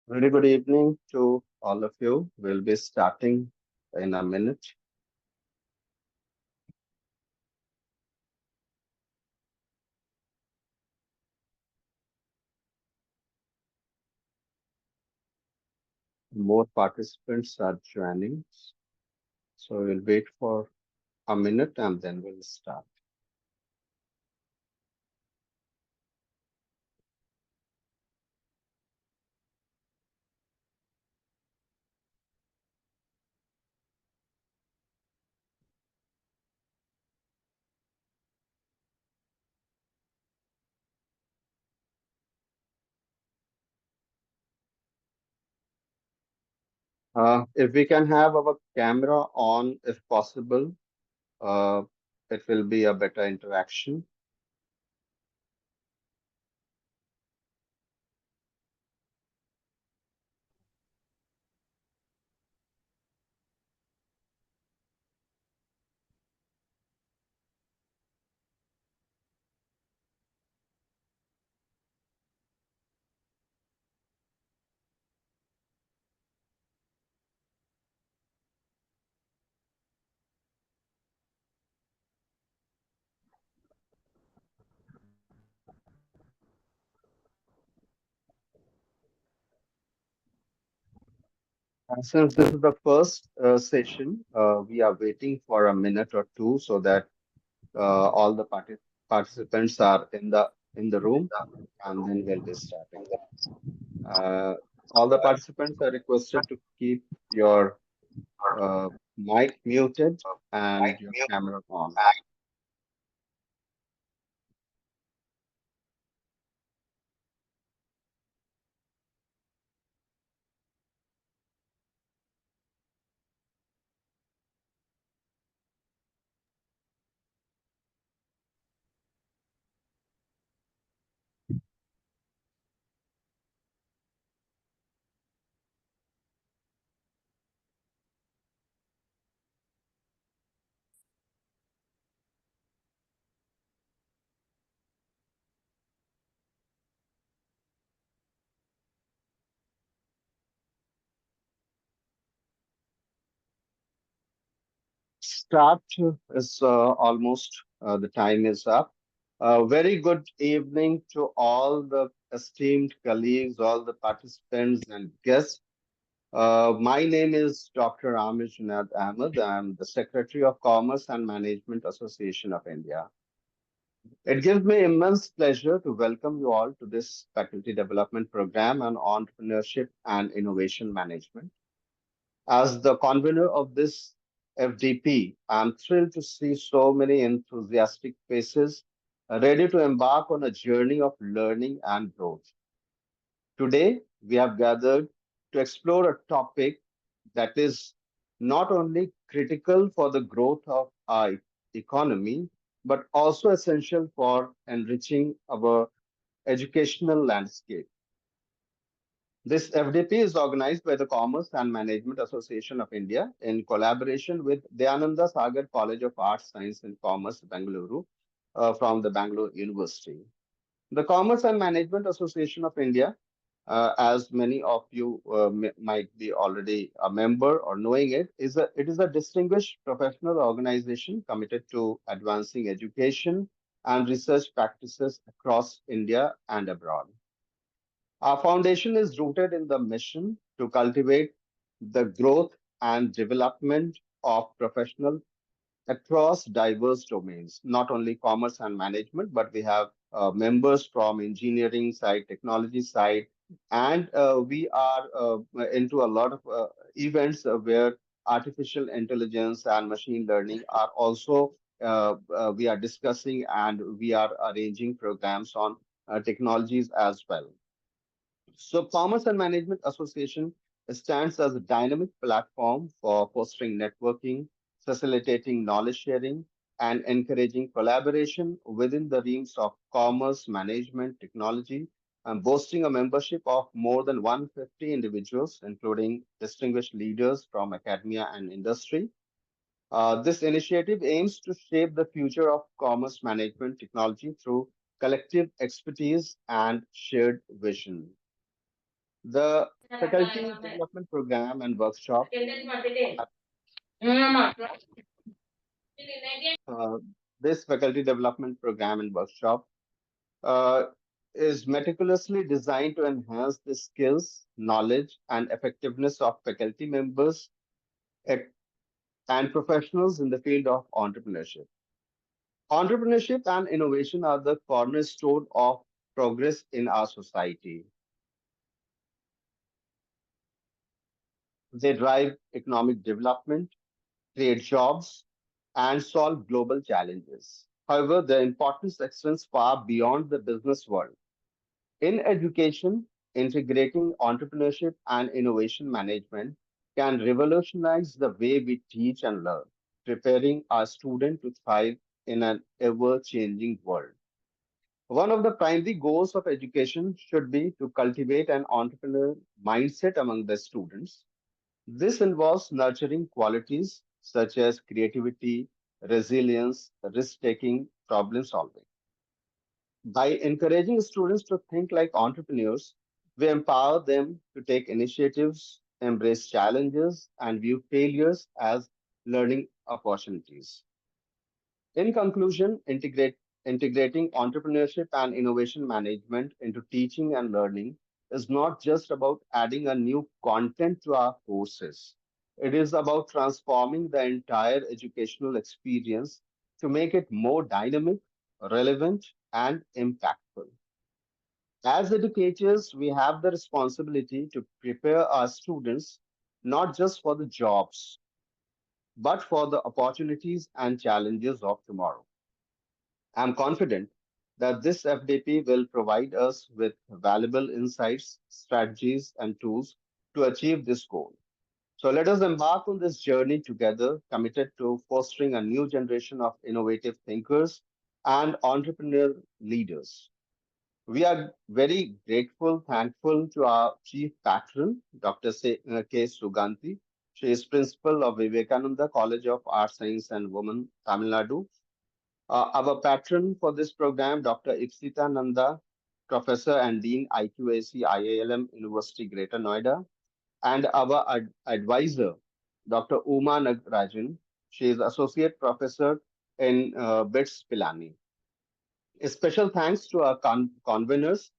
Very good evening to all of you. We'll be starting in a minute. More participants are joining, so we'll wait for a minute and then we'll start. If we can have our camera on, if possible, uh, it will be a better interaction. Since this is the first session, we are waiting for a minute or two so that all the participants are in the room, and then we'll be starting. Uh, all the participants are requested to keep your mic muted and your camera on. Start is almost the time is up. Very good evening to all the esteemed colleagues, all the participants and guests. My name is Dr. Amir Junaid Ahmed. I'm the Secretary of Commerce and Management Association of India. It gives me immense pleasure to welcome you all to this faculty development program on entrepreneurship and innovation management. As the convener of this FDP, I'm thrilled to see so many enthusiastic faces ready to embark on a journey of learning and growth. Today, we have gathered to explore a topic that is not only critical for the growth of our economy, but also essential for enriching our educational landscape. This FDP is organized by the Commerce and Management Association of India in collaboration with Dayananda Sagar College of Arts, Science and Commerce, Bengaluru, from the Bangalore University. The Commerce and Management Association of India, as many of you might be already a member or knowing it, it is a distinguished professional organization committed to advancing education and research practices across India and abroad. Our foundation is rooted in the mission to cultivate the growth and development of professionals across diverse domains, not only commerce and management, but we have members from engineering side, technology side, and we are into a lot of events where artificial intelligence and machine learning are also we are discussing and we are arranging programs on technologies as well. So, Commerce and Management Association stands as a dynamic platform for fostering networking, facilitating knowledge sharing, and encouraging collaboration within the realms of commerce, management, technology, and boasting a membership of more than 150 individuals, including distinguished leaders from academia and industry. This initiative aims to shape the future of commerce management technology through collective expertise and shared vision. The faculty development program and workshop. Uh, this faculty development program and workshop uh, is meticulously designed to enhance the skills, knowledge, and effectiveness of faculty members ec- and professionals in the field of entrepreneurship. Entrepreneurship and innovation are the cornerstone of progress in our society. They drive economic development, create jobs, and solve global challenges. However, their importance extends far beyond the business world. In education, integrating entrepreneurship and innovation management can revolutionize the way we teach and learn, preparing our students to thrive in an ever changing world. One of the primary goals of education should be to cultivate an entrepreneurial mindset among the students. This involves nurturing qualities such as creativity, resilience, risk taking, problem solving. By encouraging students to think like entrepreneurs, we empower them to take initiatives, embrace challenges, and view failures as learning opportunities. In conclusion, integrating entrepreneurship and innovation management into teaching and learning is not just about adding a new content to our courses. It is about transforming the entire educational experience to make it more dynamic, relevant, and impactful. As educators, we have the responsibility to prepare our students not just for the jobs, but for the opportunities and challenges of tomorrow. I'm confident that this FDP will provide us with valuable insights, strategies, and tools to achieve this goal. So let us embark on this journey together, committed to fostering a new generation of innovative thinkers and entrepreneurial leaders. We are very grateful, thankful to our chief patron, Dr. K. Suganti. She is principal of Vivekananda College of Art, Science and Women, Tamil Nadu. Our patron for this program, Dr. Ipsita Nanda, Professor and Dean IQAC IILM University, Greater Noida, and our advisor, Dr. Uma Nagarajan. She is Associate Professor in BITS Pilani. A special thanks to our conveners,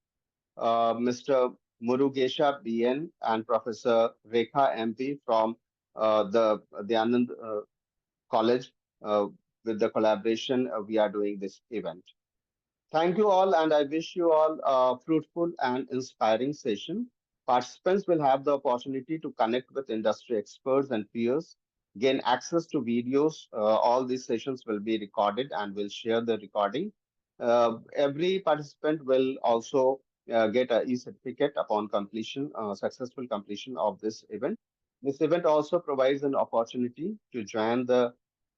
Mr. Murugesha BN and Professor Rekha MP from the Anand College. With the collaboration, we are doing this event. Thank you all, and I wish you all a fruitful and inspiring session. Participants will have the opportunity to connect with industry experts and peers, gain access to videos. All these sessions will be recorded and will share the recording. Every participant will also get a e-certificate upon completion, successful completion of this event. This event also provides an opportunity to join the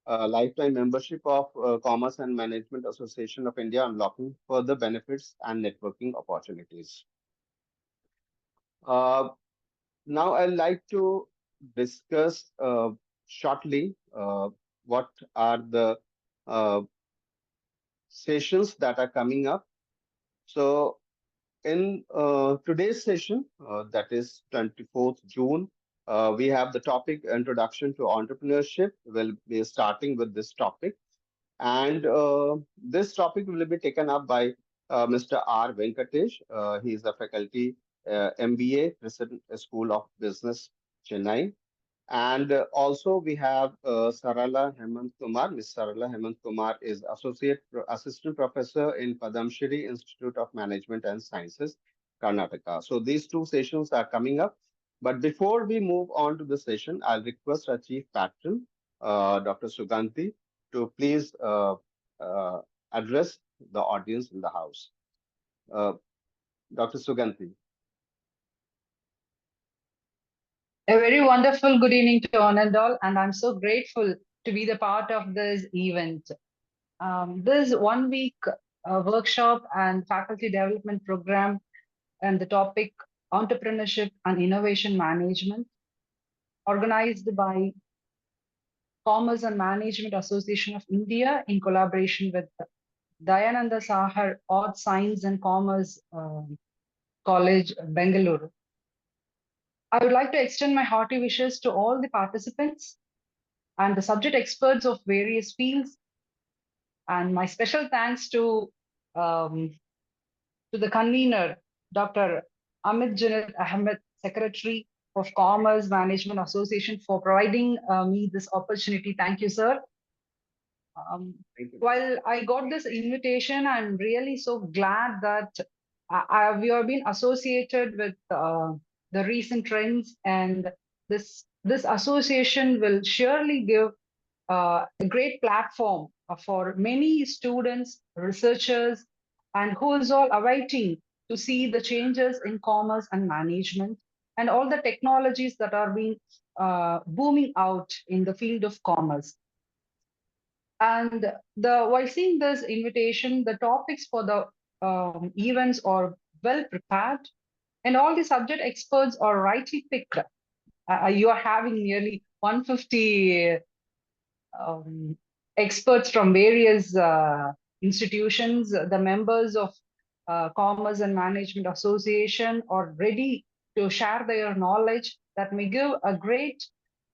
lifetime membership of Commerce and Management Association of India, unlocking further benefits and networking opportunities. Uh, Now, I'd like to discuss shortly what are the uh, sessions that are coming up. So, in today's session, that is 24th June, we have the topic Introduction to Entrepreneurship. We'll be starting with this topic. And this topic will be taken up by Mr. R. Venkatesh. He is a faculty MBA, Crescent School of Business, Chennai. And also we have Sarala Hemanth Kumar. Ms. Sarala Hemanth Kumar is Assistant Professor in Padmashree Institute of Management and Sciences, Karnataka. So these two sessions are coming up. But before we move on to the session, I'll request our Chief Patron, Dr. Suganti, to please address the audience in the house. Uh, Dr. Suganti. A very wonderful good evening to one and all, and I'm so grateful to be the part of this event. This 1 week workshop and faculty development program and the topic entrepreneurship and innovation management, organized by Commerce and Management Association of India in collaboration with Dayananda Sahar Art, Science and Commerce College, Bengaluru. I would like to extend my hearty wishes to all the participants and the subject experts of various fields, and my special thanks um, to the convener, Dr. Amit Junaid Ahmed, Secretary of Commerce Management Association, for providing me this opportunity. Thank you, sir. Um, Thank you. while I got this invitation, I'm really so glad that we have been associated with the recent trends, and this association will surely give a great platform for many students, researchers, and who is all awaiting to see the changes in commerce and management and all the technologies that are being booming out in the field of commerce. And while seeing this invitation, the topics for the events are well prepared, and all the subject experts are rightly picked. You are having nearly 150 um, experts from various institutions. The members of Commerce and Management Association are ready to share their knowledge that may give a great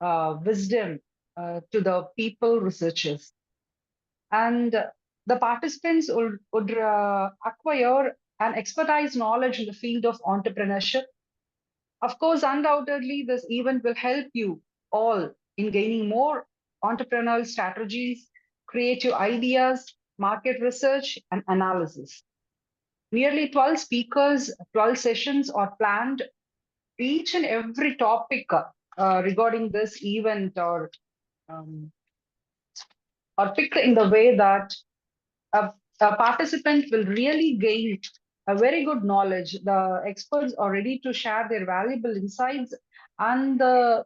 wisdom to the people researchers. And the participants would acquire an expertise knowledge in the field of entrepreneurship. Of course, undoubtedly, this event will help you all in gaining more entrepreneurial strategies, creative ideas, market research, and analysis. Nearly 12 speakers, 12 sessions are planned. Each and every topic regarding this event um, are picked in the way that a, a participant will really gain a very good knowledge. The experts are ready to share their valuable insights and the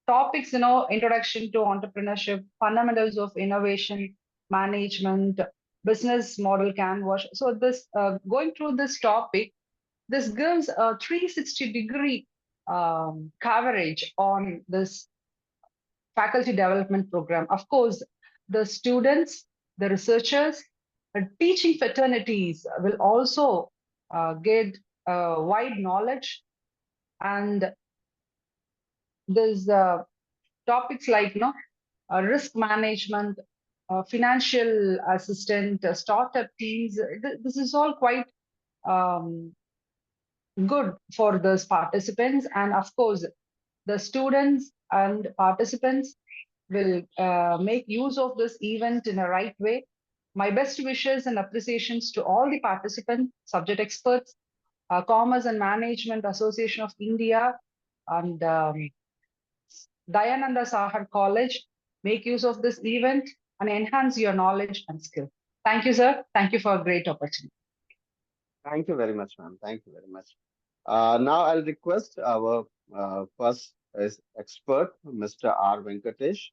topics, introduction to entrepreneurship, fundamentals of innovation, management, business model canvas. So this going through this topic, this gives a 360-degree coverage on this faculty development program. Of course, the students, the researchers, the teaching fraternities will also get wide knowledge, and there's topics like risk management, financial assistant, startup teams. This is all quite um, good for those participants, and of course, the students and participants will make use of this event in a right way. My best wishes and appreciations to all the participants, subject experts, Commerce and Management Association of India, and Dayananda Sahar College. Make use of this event and enhance your knowledge and skill. Thank you, sir. Thank you for a great opportunity. Thank you very much, ma'am. Thank you very much. Now I'll request our first expert, Mr. R. Venkatesh,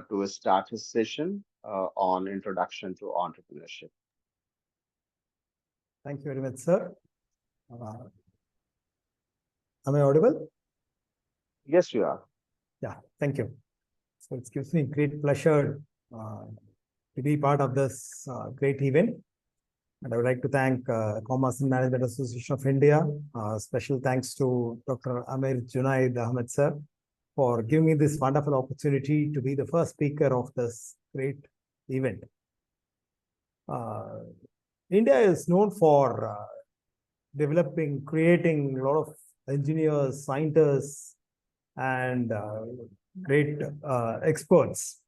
to start his session on introduction to entrepreneurship. Thank you very much, sir. Uh, am I audible? Yes, you are. Yeah, thank you. So it gives me great pleasure to be part of this great event. And I would like to thank Commerce and Management Association of India. Special thanks to Dr. Amir Junaid Ahmed, sir, for giving me this wonderful opportunity to be the first speaker of this great event. India is known for creating a lot of engineers, scientists, and great experts.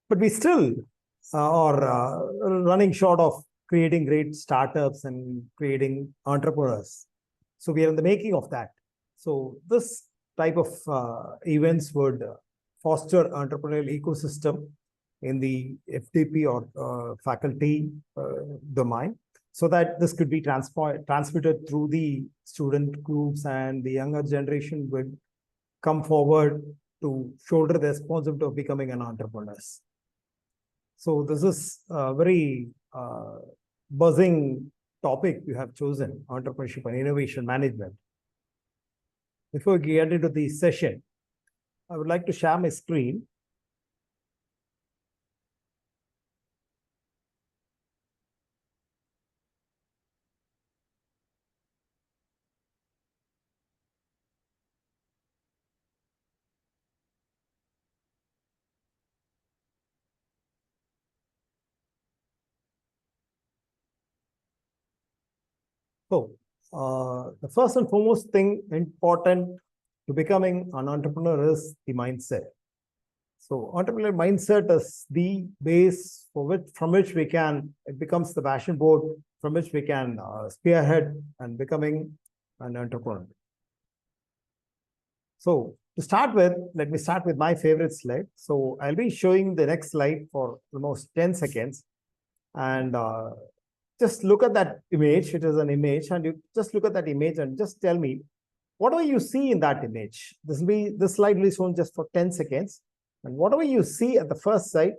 But we still are running short of creating great startups and creating entrepreneurs. So we are in the making of that. So this type of events would foster entrepreneurial ecosystem in the FDP or faculty domain, so that this could be transmitted through the student groups, and the younger generation would come forward to shoulder the responsibility of becoming an entrepreneur. So this is a very buzzing topic you have chosen, entrepreneurship and innovation management. Before we get into the session, I would like to share my screen. So, the first and foremost thing important to becoming an entrepreneur is the mindset. So, entrepreneurial mindset is the base from which we can, it becomes the passion board from which we can spearhead and becoming an entrepreneur. So, to start with, let me start with my favorite slide. So, I'll be showing the next slide for almost 10 seconds. And just look at that image. It is an image, and you just look at that image and just tell me whatever you see in that image. This slide will be shown just for 10 seconds. And whatever you see at the first sight,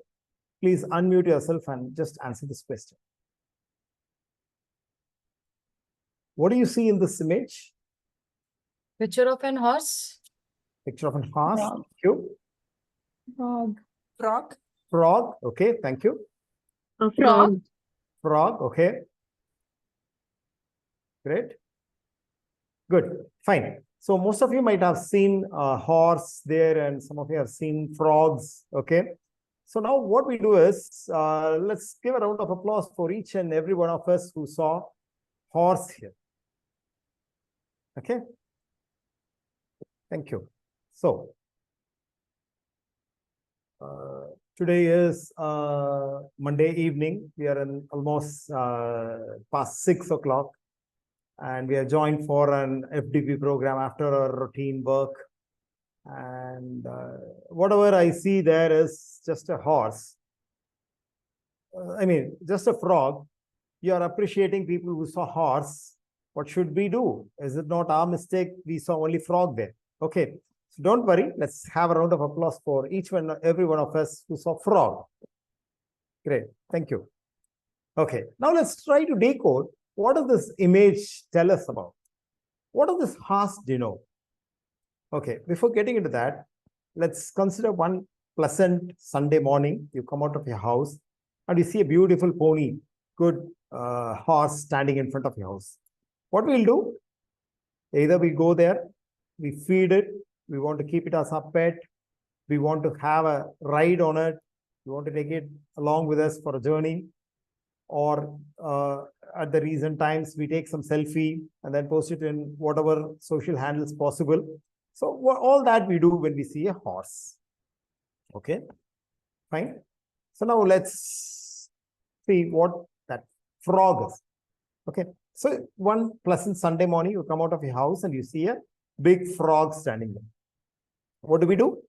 please unmute yourself and just answer this question. What do you see in this image? Picture of an horse. Picture of a horse. Frog. Thank you. Frog. Frog. Frog. Okay, thank you. A frog. Frog. Okay. Great. Good. Fine. So most of you might have seen a horse there, and some of you have seen frogs. Okay. So now what we do is, let's give a round of applause for each and every one of us who saw horse here. Okay. Thank you. So, today is Monday evening. We are in almost past 6 o'clock. And we are joined for an FDP program after our routine work. And whatever I see there is just a horse. Just a frog. You are appreciating people who saw horse. What should we do? Is it not our mistake? We saw only frog there. Okay. So don't worry. Let's have a round of applause for every one of us who saw frog. Great. Thank you. Okay. Now let's try to decode. What does this image tell us about? What does this horse denote? Okay, before getting into that, let's consider one pleasant Sunday morning. You come out of your house and you see a beautiful pony, good horse standing in front of your house. What we'll do? Either we go there, we feed it, we want to keep it as a pet, we want to have a ride on it, we want to take it along with us for a journey, or at the recent times, we take some selfie and then post it in whatever social handles possible. So all that we do when we see a horse. Okay, fine. So now let's see what that frog is. Okay, so one pleasant Sunday morning, you come out of your house and you see a big frog standing there. What do?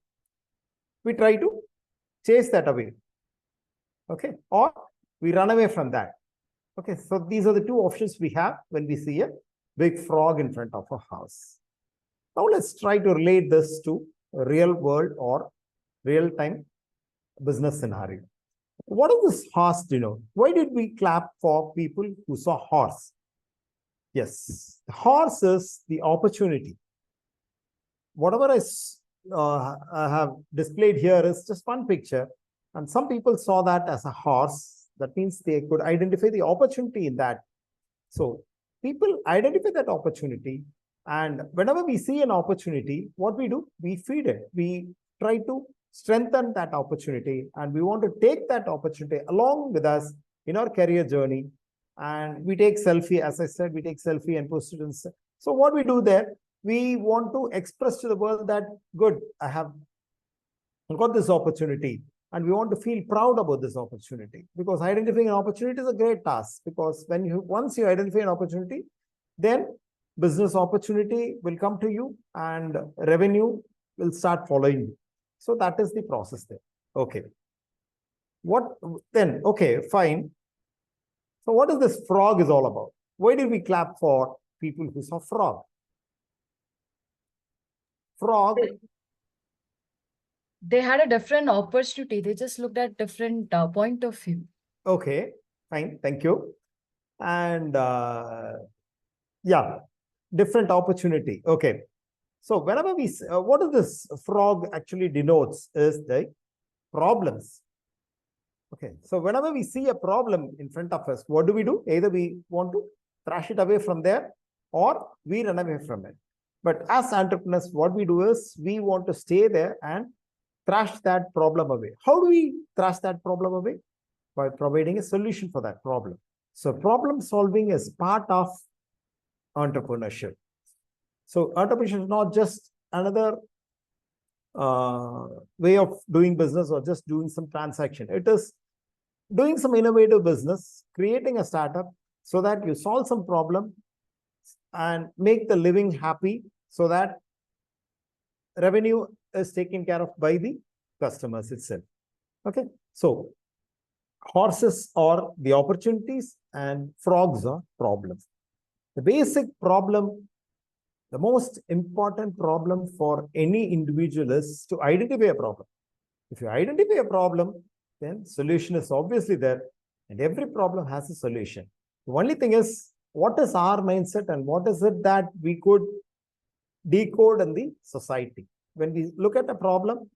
We try to chase that away. Okay, or we run away from that. Okay, so these are the two options we have when we see a big frog in front of a house. Now let's try to relate this to a real world or real-time business scenario. What does this horse denote? Why did we clap for people who saw horse? Yes, the horse is the opportunity. Whatever I have displayed here is just one picture, and some people saw that as a horse. That means they could identify the opportunity in that. So people identify that opportunity. And whenever we see an opportunity, what we do? We feed it. We try to strengthen that opportunity. And we want to take that opportunity along with us in our career journey. And we take selfie, as I said, we take selfie and post it. So what we do there, we want to express to the world that, good, I have got this opportunity. And we want to feel proud about this opportunity, because identifying an opportunity is a great task. Because once you identify an opportunity, then business opportunity will come to you and revenue will start following you. So that is the process there. Okay. What then? Okay, fine. So what is this frog is all about? Why did we clap for people who saw frog? Frog. They had a different opportunity. They just looked at different point of view. Okay, fine. Thank you. And yeah, different opportunity. Okay. So whenever we, what does this frog actually denotes is the problems. Okay. So whenever we see a problem in front of us, what do? Either we want to thrash it away from there or we run away from it. But as entrepreneurs, what we do is we want to stay there and thrash that problem away. How do we thrash that problem away? By providing a solution for that problem. So problem solving is part of entrepreneurship. So entrepreneurship is not just another way of doing business or just doing some transaction. It is doing some innovative business, creating a startup so that you solve some problem and make the living happy so that revenue is taken care of by the customers itself. Okay, so horses are the opportunities and frogs are problems. The basic problem, the most important problem for any individual is to identify a problem. If you identify a problem, then solution is obviously there, and every problem has a solution. The only thing is, what is our mindset and what is it that we could decode in the society? When we look at a problem,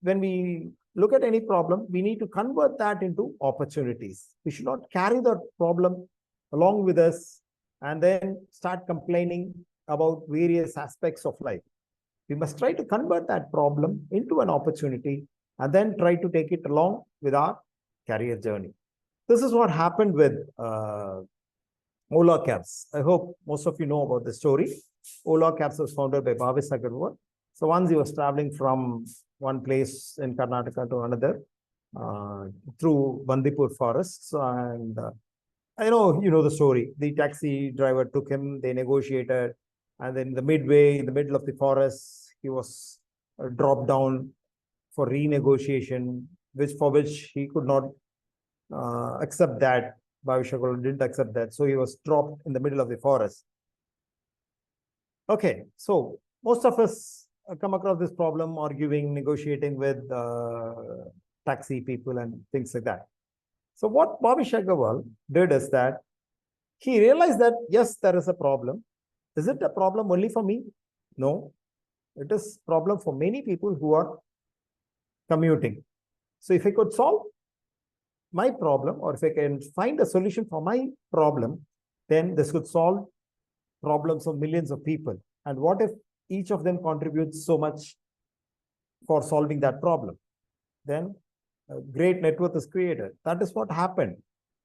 when we look at any problem, we need to convert that into opportunities. We should not carry the problem along with us and then start complaining about various aspects of life. We must try to convert that problem into an opportunity and then try to take it along with our career journey. This is what happened with Ola Cabs. I hope most of you know about the story. Ola Cabs was founded by Bhavesh Agarwal. So once he was traveling from one place in Karnataka to another through Bandipur forests, and I know you know the story. The taxi driver took him, they negotiated, and then in the middle of the forest, he was dropped down for renegotiation, for which he could not accept that. Bhavesh Agarwal didn't accept that, so he was dropped in the middle of the forest. Okay, so most of us come across this problem, arguing, negotiating with taxi people and things like that. So what Bhavesh Agarwal did is that he realized that, yes, there is a problem. Is it a problem only for me? No, it is a problem for many people who are commuting. So if I could solve my problem, or if I can find a solution for my problem, then this could solve problems of millions of people. And what if each of them contributes so much for solving that problem? Then a great net worth is created. That is what happened.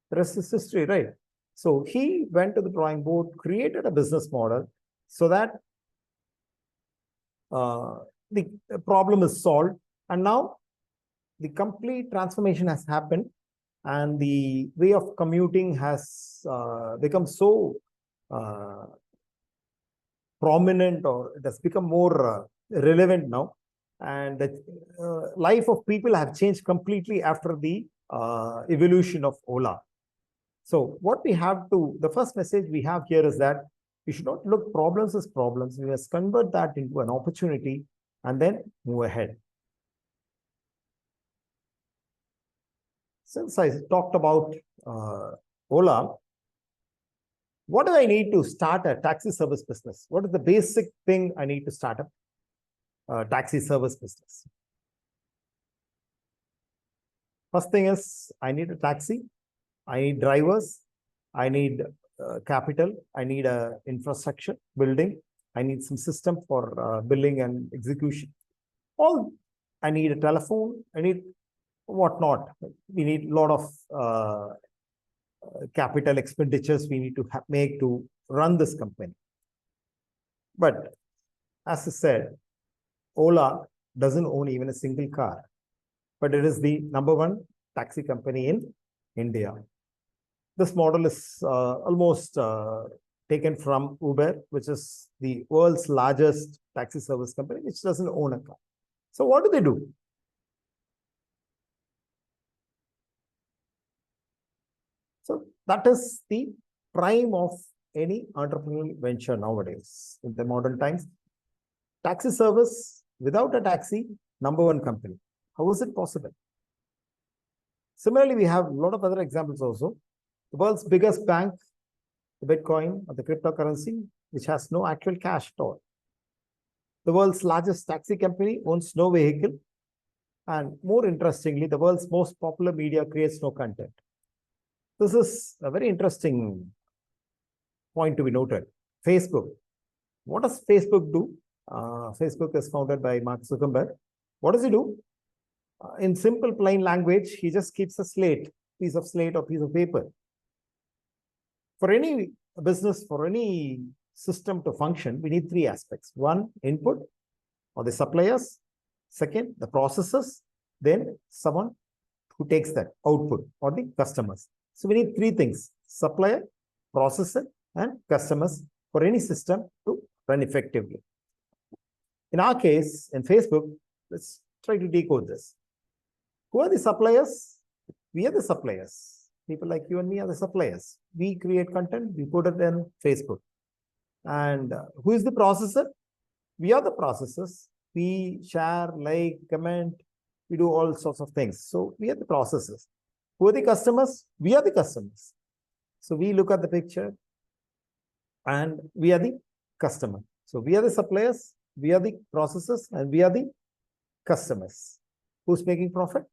The rest is history, right? So he went to the drawing board, created a business model so that the problem is solved. And now the complete transformation has happened, and the way of commuting has become so prominent, or it has become more relevant now. And the life of people have changed completely after the evolution of Ola. So what we have to, the first message we have here is that we should not look problems as problems. We must convert that into an opportunity and then move ahead. Since I talked about Ola, what do I need to start a taxi service business? What is the basic thing I need to start a taxi service business? First thing is, I need a taxi, I need drivers, I need capital, I need a infrastructure building, I need some system for billing and execution. I need a telephone, I need whatnot. We need a lot of capital expenditures we need to make to run this company. But as I said, Ola doesn't own even a single car, but it is the #1 taxi company in India. This model is almost taken from Uber, which is the world's largest taxi service company, which doesn't own a car. So what do they do? So that is the prime of any entrepreneurial venture nowadays in the modern times. Taxi service without a taxi, #1 company. How is it possible? Similarly, we have a lot of other examples also. The world's biggest bank, the Bitcoin or the cryptocurrency, which has no actual cash at all. The world's largest taxi company owns no vehicle. And more interestingly, the world's most popular media creates no content. This is a very interesting point to be noted. Facebook. What does Facebook do? Facebook is founded by Mark Zuckerberg. What does he do? In simple, plain language, he just keeps a piece of slate or piece of paper. For any business, for any system to function, we need three aspects. One, input or the suppliers. Second, the processes. Then someone who takes that output or the customers. So we need three things: supplier, processor, and customers for any system to run effectively. In our case, in Facebook, let's try to decode this. Who are the suppliers? We are the suppliers. People like you and me are the suppliers. We create content, we put it in Facebook. And who is the processor? We are the processors. We share, like, comment, we do all sorts of things. So we are the processors. Who are the customers? We are the customers. So we look at the picture and we are the customer. So we are the suppliers, we are the processors, and we are the customers. Who's making profit?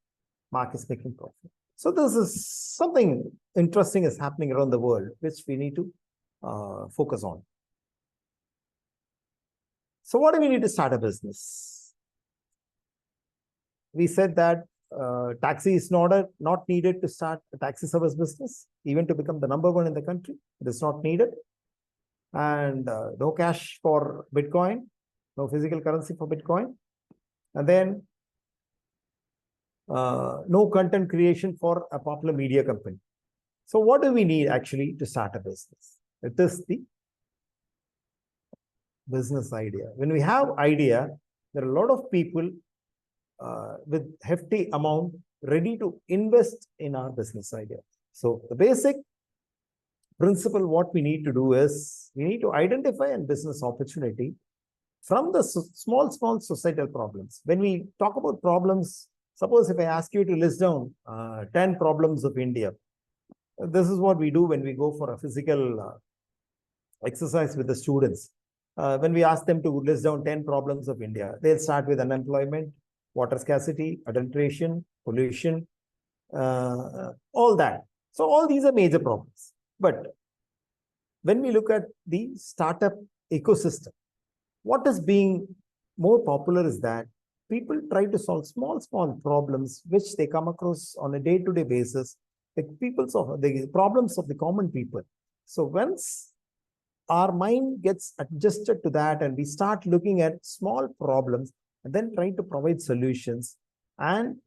Mark is making profit. So this is something interesting is happening around the world, which we need to focus on. So what do we need to start a business? We said that taxi is not needed to start a taxi service business, even to become the number one in the country. It is not needed. And no cash for Bitcoin, no physical currency for Bitcoin. And then no content creation for a popular media company. So what do we need actually to start a business? It is the business idea. When we have idea, there are a lot of people with hefty amount ready to invest in our business idea. So the basic principle, what we need to do is we need to identify a business opportunity from the small societal problems. When we talk about problems, suppose if I ask you to list down 10 problems of India, this is what we do when we go for a physical exercise with the students. When we ask them to list down 10 problems of India, they'll start with unemployment, water scarcity, adulteration, pollution, all that. So all these are major problems. But when we look at the startup ecosystem, what is being more popular is that people try to solve small problems which they come across on a day-to-day basis, like the problems of the common people. So once our mind gets adjusted to that and we start looking at small problems and then trying to provide solutions, and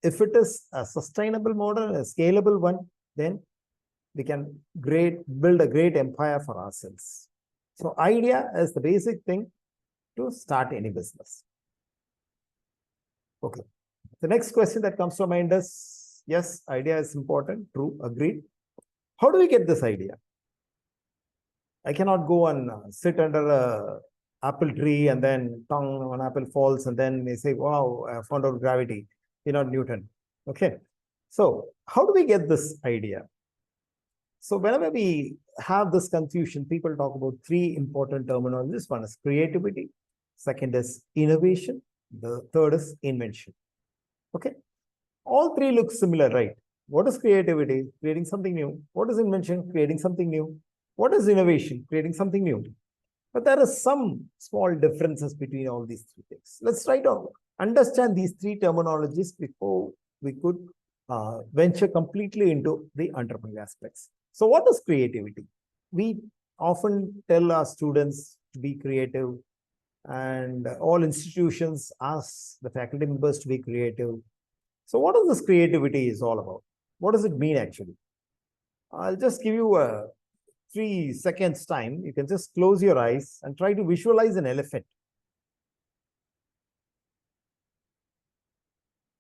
if it is a sustainable model, a scalable one, then we can build a great empire for ourselves. So idea is the basic thing to start any business. Okay. The next question that comes to mind is, yes, idea is important, true, agreed. How do we get this idea? I cannot go and sit under a apple tree and then one apple falls and then they say, wow, I found out gravity, Newton. Okay. So how do we get this idea? So whenever we have this confusion, people talk about three important terminologies. One is creativity. Second is innovation. The third is invention. Okay. All three look similar, right? What is creativity? Creating something new. What is invention? Creating something new. What is innovation? Creating something new. But there are some small differences between all these three things. Let's try to understand these three terminologies before we could venture completely into the entrepreneurial aspects. So what is creativity? We often tell our students to be creative, and all institutions ask the faculty members to be creative. So what is this creativity is all about? What does it mean actually? I'll just give you a 3 seconds time. You can just close your eyes and try to visualize an elephant.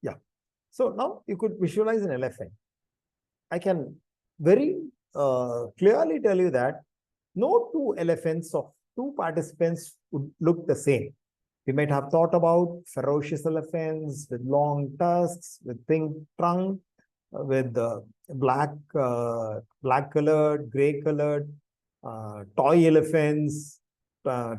Yeah. So now you could visualize an elephant. I can very clearly tell you that no two elephants of two participants would look the same. We might have thought about ferocious elephants with long tusks, with pink trunk, with black colored, gray colored, toy elephants,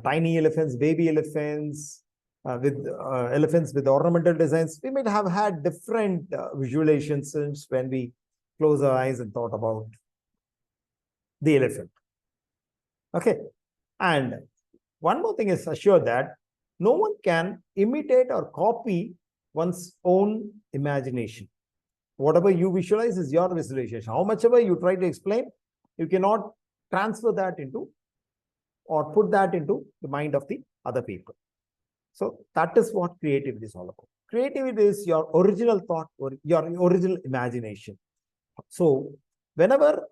tiny elephants, baby elephants, with elephants with ornamental designs. We might have had different visualizations when we close our eyes and thought about the elephant. Okay. And one more thing is assured that no one can imitate or copy one's own imagination. Whatever you visualize is your visualization. How much ever you try to explain, you cannot transfer that into or put that into the mind of the other people. So that is what creativity is all about. Creativity is your original thought or your original imagination. So whenever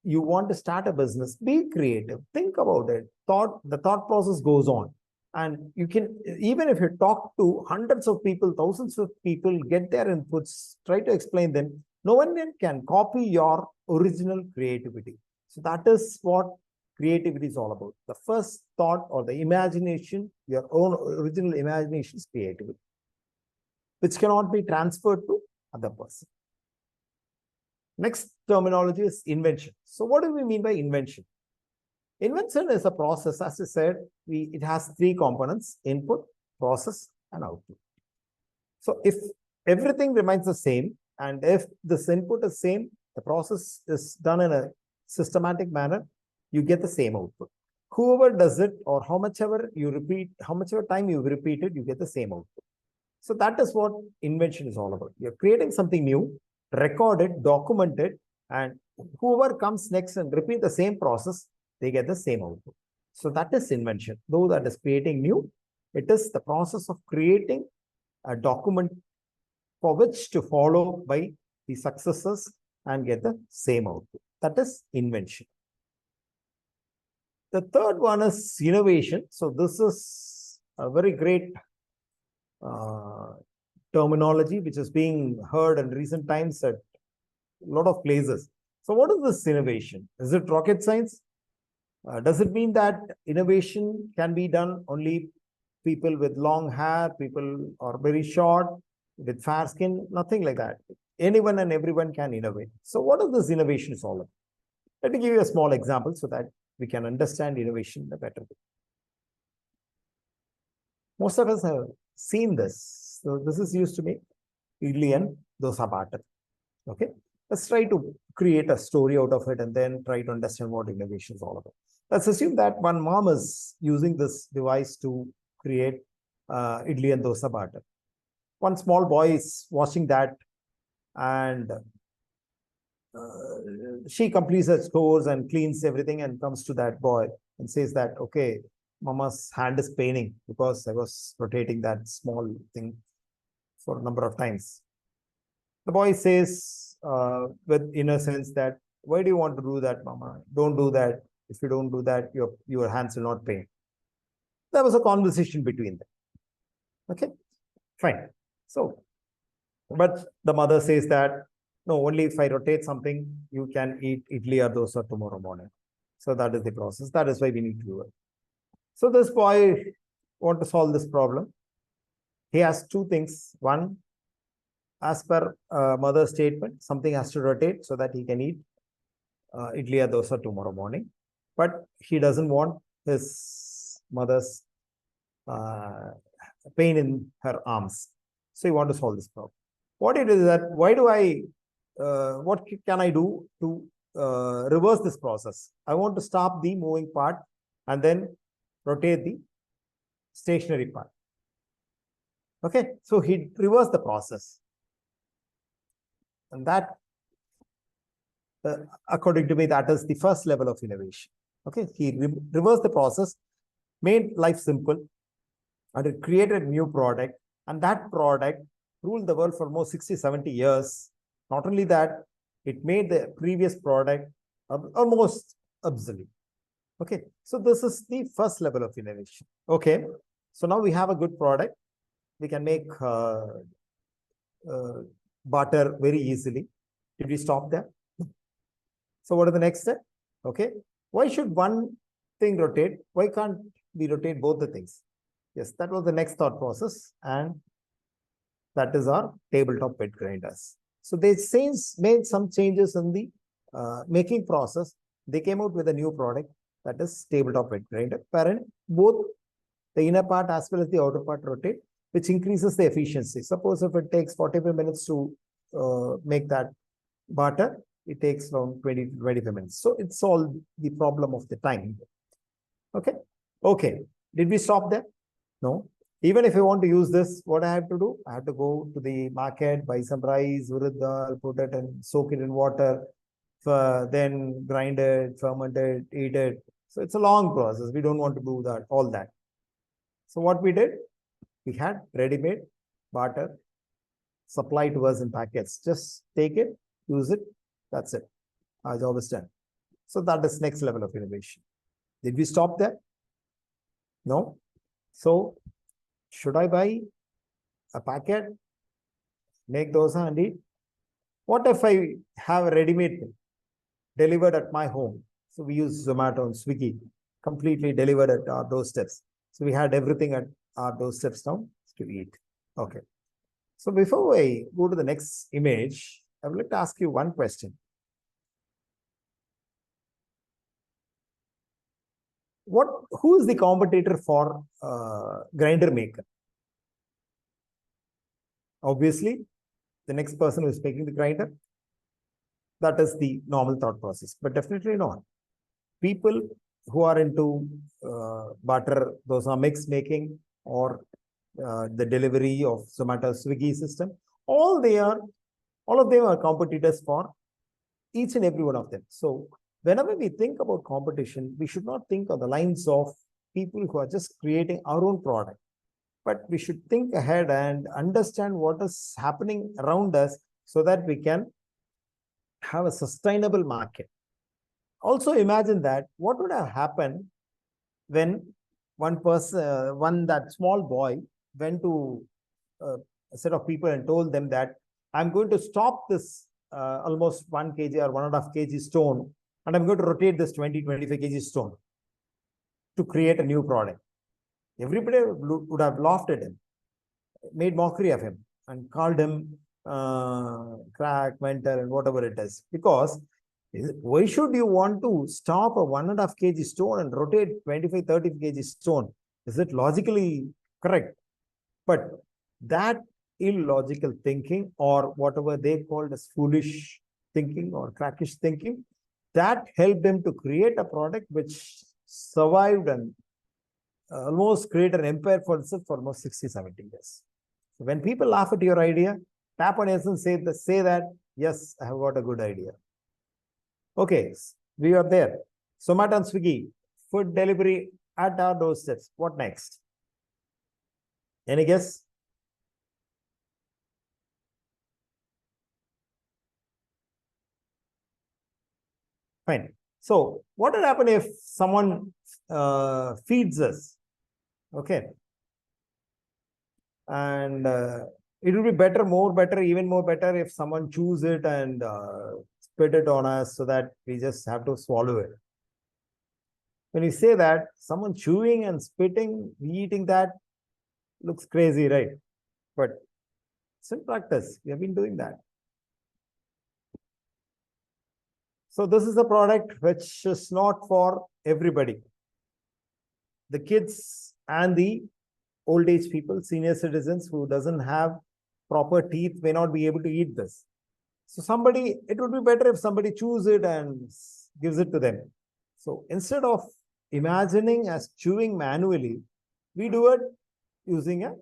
you want to start a business, be creative, think about it. The thought process goes on. And you can, even if you talk to hundreds of people, thousands of people, get their inputs, try to explain them, no one can copy your original creativity. So that is what creativity is all about. The first thought or the imagination, your own original imagination is creativity, which cannot be transferred to other person. Next terminology is invention. So what do we mean by invention? Invention is a process, as I said, it has three components: input, process, and output. So if everything remains the same, and if this input is same, the process is done in a systematic manner, you get the same output. Whoever does it, or how much ever time you repeat it, you get the same output. So that is what invention is all about. You're creating something new, record it, document it, and whoever comes next and repeat the same process, they get the same output. So that is invention. Though that is creating new, it is the process of creating a document for which to follow by the successors and get the same output. That is invention. The third one is innovation. So this is a very great terminology which is being heard in recent times at a lot of places. So what is this innovation? Is it rocket science? Does it mean that innovation can be done only people with long hair, people are very short, with fair skin? Nothing like that. Anyone and everyone can innovate. So what is this innovation is all about? Let me give you a small example so that we can understand innovation in a better way. Most of us have seen this. So this is used to make idli and dosa batter. Okay, let's try to create a story out of it and then try to understand what innovation is all about. Let's assume that one mom is using this device to create idli and dosa batter. One small boy is watching that, and she completes her chores and cleans everything and comes to that boy and says that, okay, mama's hand is paining because I was rotating that small thing for a number of times. The boy says with innocence that, why do you want to do that, mama? Don't do that. If you don't do that, your hands will not pain. There was a conversation between them. Okay, fine. So, but the mother says that, no, only if I rotate something, you can eat idli or dosa tomorrow morning. So that is the process. That is why we need to do it. So this boy wants to solve this problem. He has two things. One, as per mother's statement, something has to rotate so that he can eat idli or dosa tomorrow morning. But he doesn't want his mother's pain in her arms. So he wants to solve this problem. What it is that, what can I do to reverse this process? I want to stop the moving part and then rotate the stationary part. Okay, so he reversed the process. And that, according to me, that is the first level of innovation. Okay, he reversed the process, made life simple, and it created a new product. And that product ruled the world for almost 60, 70 years. Not only that, it made the previous product almost obsolete. Okay, so this is the first level of innovation. Okay, so now we have a good product. We can make butter very easily. Did we stop there? So what are the next step? Okay, why should one thing rotate? Why can't we rotate both the things? Yes, that was the next thought process, and that is our tabletop bed grinders. So they made some changes in the making process. They came out with a new product, that is tabletop bed grinder, wherein both the inner part as well as the outer part rotate, which increases the efficiency. Suppose if it takes 45 minutes to make that batter, it takes around 20 to 25 minutes. So it solved the problem of the time. Okay. Okay. Did we stop there? No. Even if I want to use this, what I have to do? I have to go to the market, buy some rice, urad dal, put it and soak it in water, then grind it, ferment it, eat it. So it's a long process. We don't want to do that, all that. So what we did, we had ready-made barter supplied to us in packets. Just take it, use it, that's it. Our job is done. So that is next level of innovation. Did we stop there? No. So should I buy a packet, make dosa and eat? What if I have a ready-made thing delivered at my home? So we use Zomato and Swiggy, completely delivered at our doorsteps. So we had everything at our doorsteps now to eat. Okay. So before I go to the next image, I would like to ask you one question. Who is the competitor for grinder maker? Obviously, the next person who is making the grinder. That is the normal thought process, but definitely not. People who are into butter, those are mix making or the delivery of Zomato Swiggy system, all of them are competitors for each and every one of them. So whenever we think about competition, we should not think on the lines of people who are just creating our own product, but we should think ahead and understand what is happening around us so that we can have a sustainable market. Also imagine that what would have happened when that small boy went to a set of people and told them that I'm going to stop this almost 1 kg or 1.5 kg stone, and I'm going to rotate this 20-25 kg stone to create a new product. Everybody would have laughed at him, made mockery of him, and called him crack, mentor, and whatever it is. Because why should you want to stop a 1.5 kg stone and rotate 25-30 kg stone? Is it logically correct? But that illogical thinking, or whatever they called as foolish thinking or crackish thinking, that helped them to create a product which survived and almost create an empire for itself for almost 60-70 years. So when people laugh at your idea, tap on it and say that, yes, I have got a good idea. Okay, we are there. Zomato and Swiggy, food delivery at our doorsteps. What next? Any guess? Fine. So what will happen if someone feeds us? Okay. And it will be better, even more better if someone chews it and spit it on us so that we just have to swallow it. When you say that, someone chewing and spitting, eating that looks crazy, right? But it's in practice. We have been doing that. So this is a product which is not for everybody. The kids and the old age people, senior citizens who doesn't have proper teeth may not be able to eat this. So it would be better if somebody chews it and gives it to them. So instead of imagining as chewing manually, we do it using a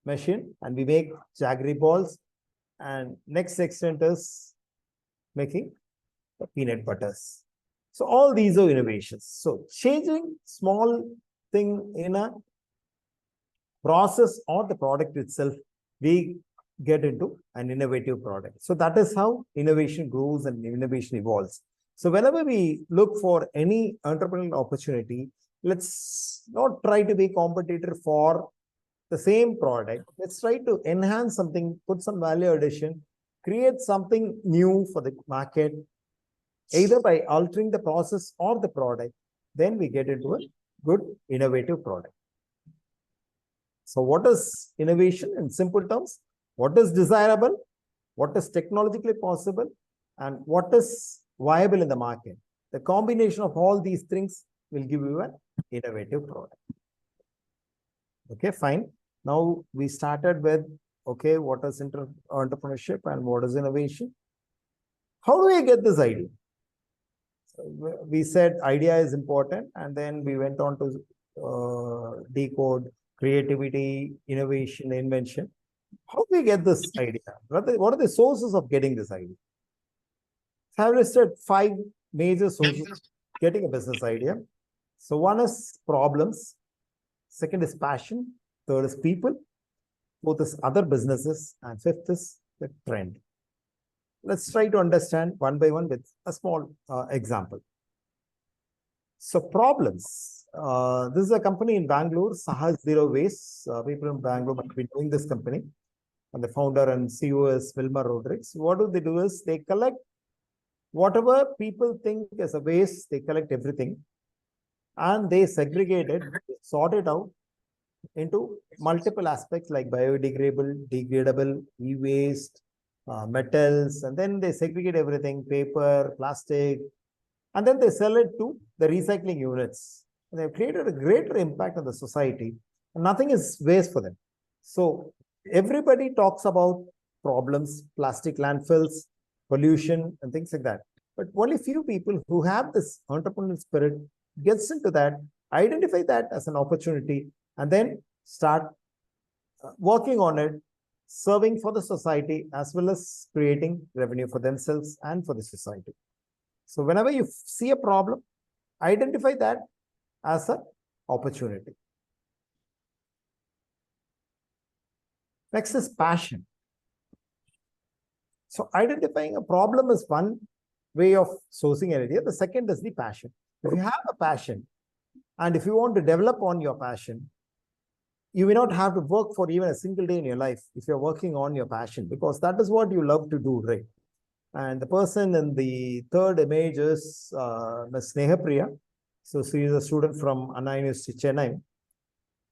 machine and we make jaggery balls. And next extent is making the peanut butters. So all these are innovations. So changing small thing in a process or the product itself, we get into an innovative product. So that is how innovation grows and innovation evolves. So whenever we look for any entrepreneurial opportunity, let's not try to be competitor for the same product. Let's try to enhance something, put some value addition, create something new for the market, either by altering the process or the product. Then we get into a good innovative product. So what is innovation in simple terms? What is desirable? What is technologically possible? And what is viable in the market? The combination of all these things will give you an innovative product. Okay, fine. Now we started with, okay, what is entrepreneurship and what is innovation? How do we get this idea? We said idea is important, and then we went on to decode creativity, innovation, invention. How do we get this idea? What are the sources of getting this idea? I have listed 5 major sources of getting a business idea. So one is problems, second is passion, third is people, fourth is other businesses, and fifth is the trend. Let's try to understand one by one with a small example. So problems. This is a company in Bangalore, Sahaj Zero Waste. People in Bangalore might be knowing this company. And the founder and CEO is Wilmer Rodriguez. What do? Is they collect whatever people think is a waste, they collect everything and they segregate it, sort it out into multiple aspects like biodegradable, degradable, e-waste, metals, and then they segregate everything, paper, plastic, and then they sell it to the recycling units. And they've created a greater impact on the society. And nothing is waste for them. So everybody talks about problems, plastic landfills, pollution, and things like that. But only few people who have this entrepreneurial spirit gets into that, identify that as an opportunity, and then start working on it, serving for the society as well as creating revenue for themselves and for the society. So whenever you see a problem, identify that as an opportunity. Next is passion. So identifying a problem is one way of sourcing an idea. The second is the passion. If you have a passion and if you want to develop on your passion, you may not have to work for even a single day in your life if you're working on your passion, because that is what you love to do, right? And the person in the third image is Ms. Snehapriya. So she is a student from Anna University, Chennai.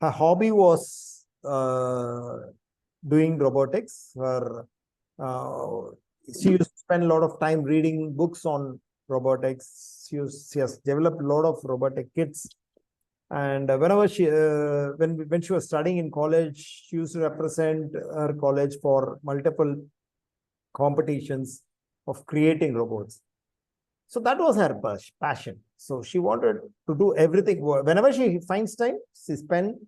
Her hobby was doing robotics. She used to spend a lot of time reading books on robotics. She has developed a lot of robotic kits. And whenever she, when she was studying in college, she used to represent her college for multiple competitions of creating robots. So that was her passion. So she wanted to do everything. Whenever she finds time, she spending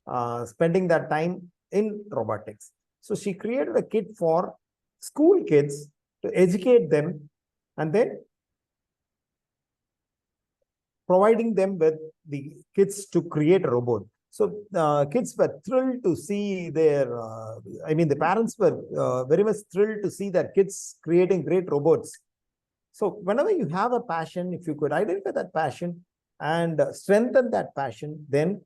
that time in robotics. So she created a kit for school kids to educate them and then providing them with the kits to create a robot. So kids were thrilled to see their, the parents were very much thrilled to see their kids creating great robots. So whenever you have a passion, if you could identify that passion and strengthen that passion, then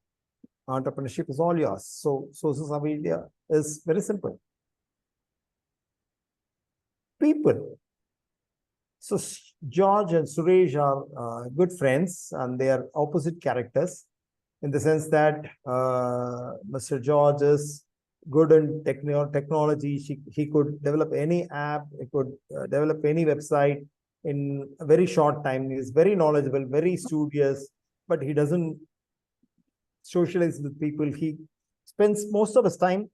entrepreneurship is all yours. So sources of idea is very simple. People. So George and Suresh are good friends and they are opposite characters in the sense that Mr. George is good in technology. He could develop any app, he could develop any website in a very short time. He is very knowledgeable, very studious, but he doesn't socialize with people. He spends most of his time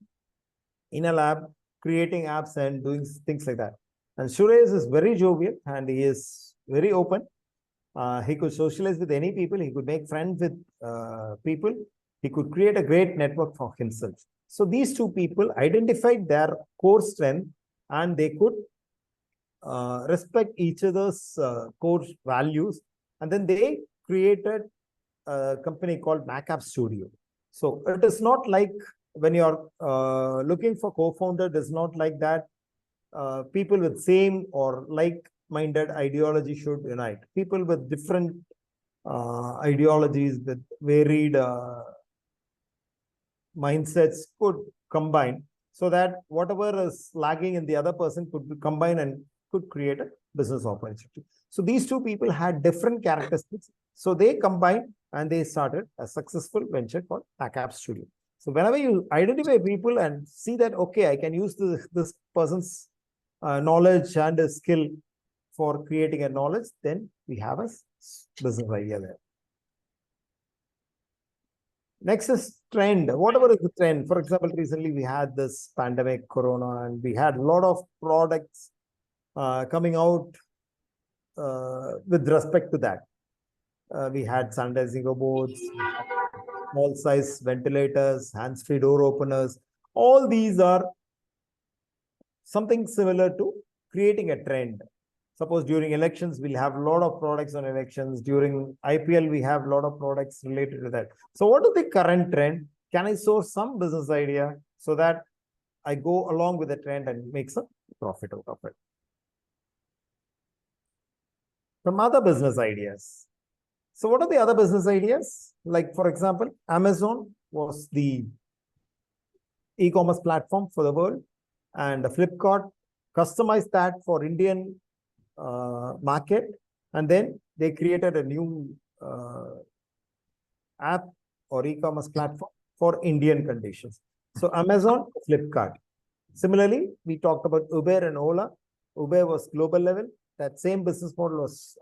in a lab creating apps and doing things like that. And Suresh is very jovial and he is very open. He could socialize with any people. He could make friends with people. He could create a great network for himself. So these two people identified their core strength and they could respect each other's core values. And then they created a company called MacApp Studio. So it is not like when you're looking for co-founder, it is not like that. People with same or like-minded ideology should unite. People with different ideologies, with varied mindsets could combine so that whatever is lagging in the other person could be combined and could create a business opportunity. So these two people had different characteristics. So they combined and they started a successful venture called MacApp Studio. So whenever you identify people and see that, okay, I can use this person's knowledge and a skill for creating a knowledge, then we have a business idea there. Next is trend. Whatever is the trend. For example, recently we had this pandemic, Corona, and we had a lot of products coming out with respect to that. We had sanitizing robots, small size ventilators, hands-free door openers. All these are something similar to creating a trend. Suppose during elections, we'll have a lot of products on elections. During IPL, we have a lot of products related to that. So what is the current trend? Can I source some business idea so that I go along with the trend and make some profit out of it? From other business ideas. So what are the other business ideas? Like, for example, Amazon was the e-commerce platform for the world, and Flipkart customized that for Indian market, and then they created a new app or e-commerce platform for Indian conditions. So Amazon, Flipkart. Similarly, we talked about Uber and Ola. Uber was global level. That same business model was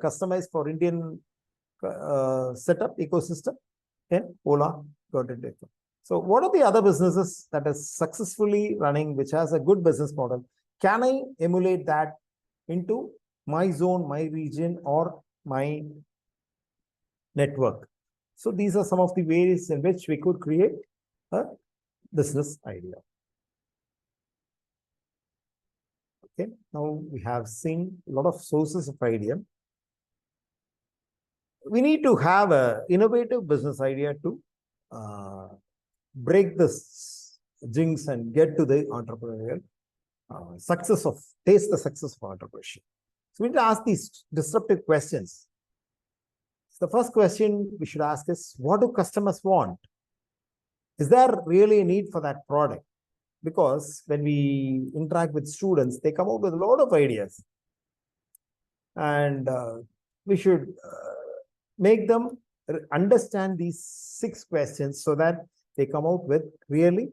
customized for Indian setup ecosystem. Then Ola got it. So what are the other businesses that is successfully running, which has a good business model? Can I emulate that into my zone, my region, or my network? So these are some of the ways in which we could create a business idea. Okay, now we have seen a lot of sources of idea. We need to have an innovative business idea to break this jinx and get to the entrepreneurial taste the success of entrepreneurship. So we need to ask these disruptive questions. So the first question we should ask is, what do customers want? Is there really a need for that product? Because when we interact with students, they come up with a lot of ideas. And we should make them understand these 6 questions so that they come out with really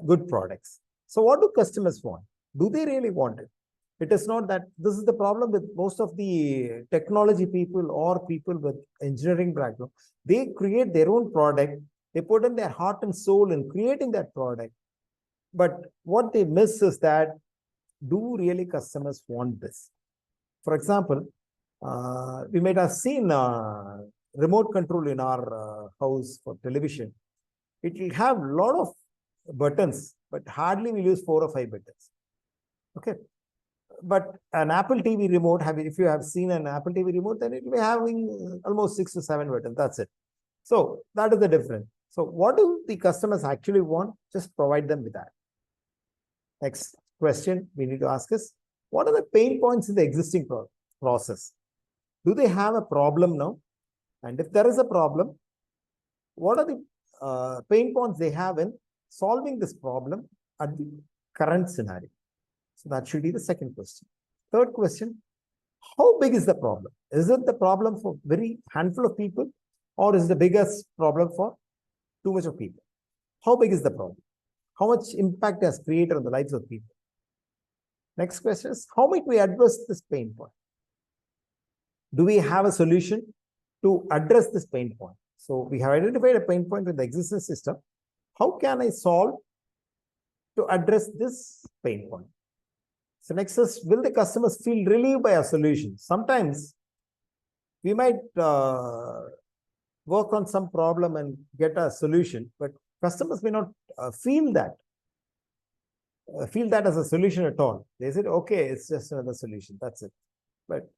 good products. So what do customers want? Do they really want it? It is not that. This is the problem with most of the technology people or people with engineering background. They create their own product. They put in their heart and soul in creating that product. But what they miss is that, do really customers want this? For example, we might have seen remote control in our house for television. It will have a lot of buttons, but hardly we use 4 or 5 buttons. Okay. But an Apple TV remote, if you have seen an Apple TV remote, then it will be having almost 6 to 7 buttons. That's it. So that is the difference. So what do the customers actually want? Just provide them with that. Next question we need to ask is, what are the pain points in the existing process? Do they have a problem now? And if there is a problem, what are the pain points they have in solving this problem at the current scenario? So that should be the second question. Third question, how big is the problem? Is it the problem for very handful of people, or is the biggest problem for too much of people? How big is the problem? How much impact has created on the lives of people? Next question is, how might we address this pain point? Do we have a solution to address this pain point? So we have identified a pain point in the existing system. How can I solve to address this pain point? So next is, will the customers feel relieved by our solution? Sometimes we might work on some problem and get a solution, but customers may not feel that as a solution at all. They said, okay, it's just another solution. That's it. But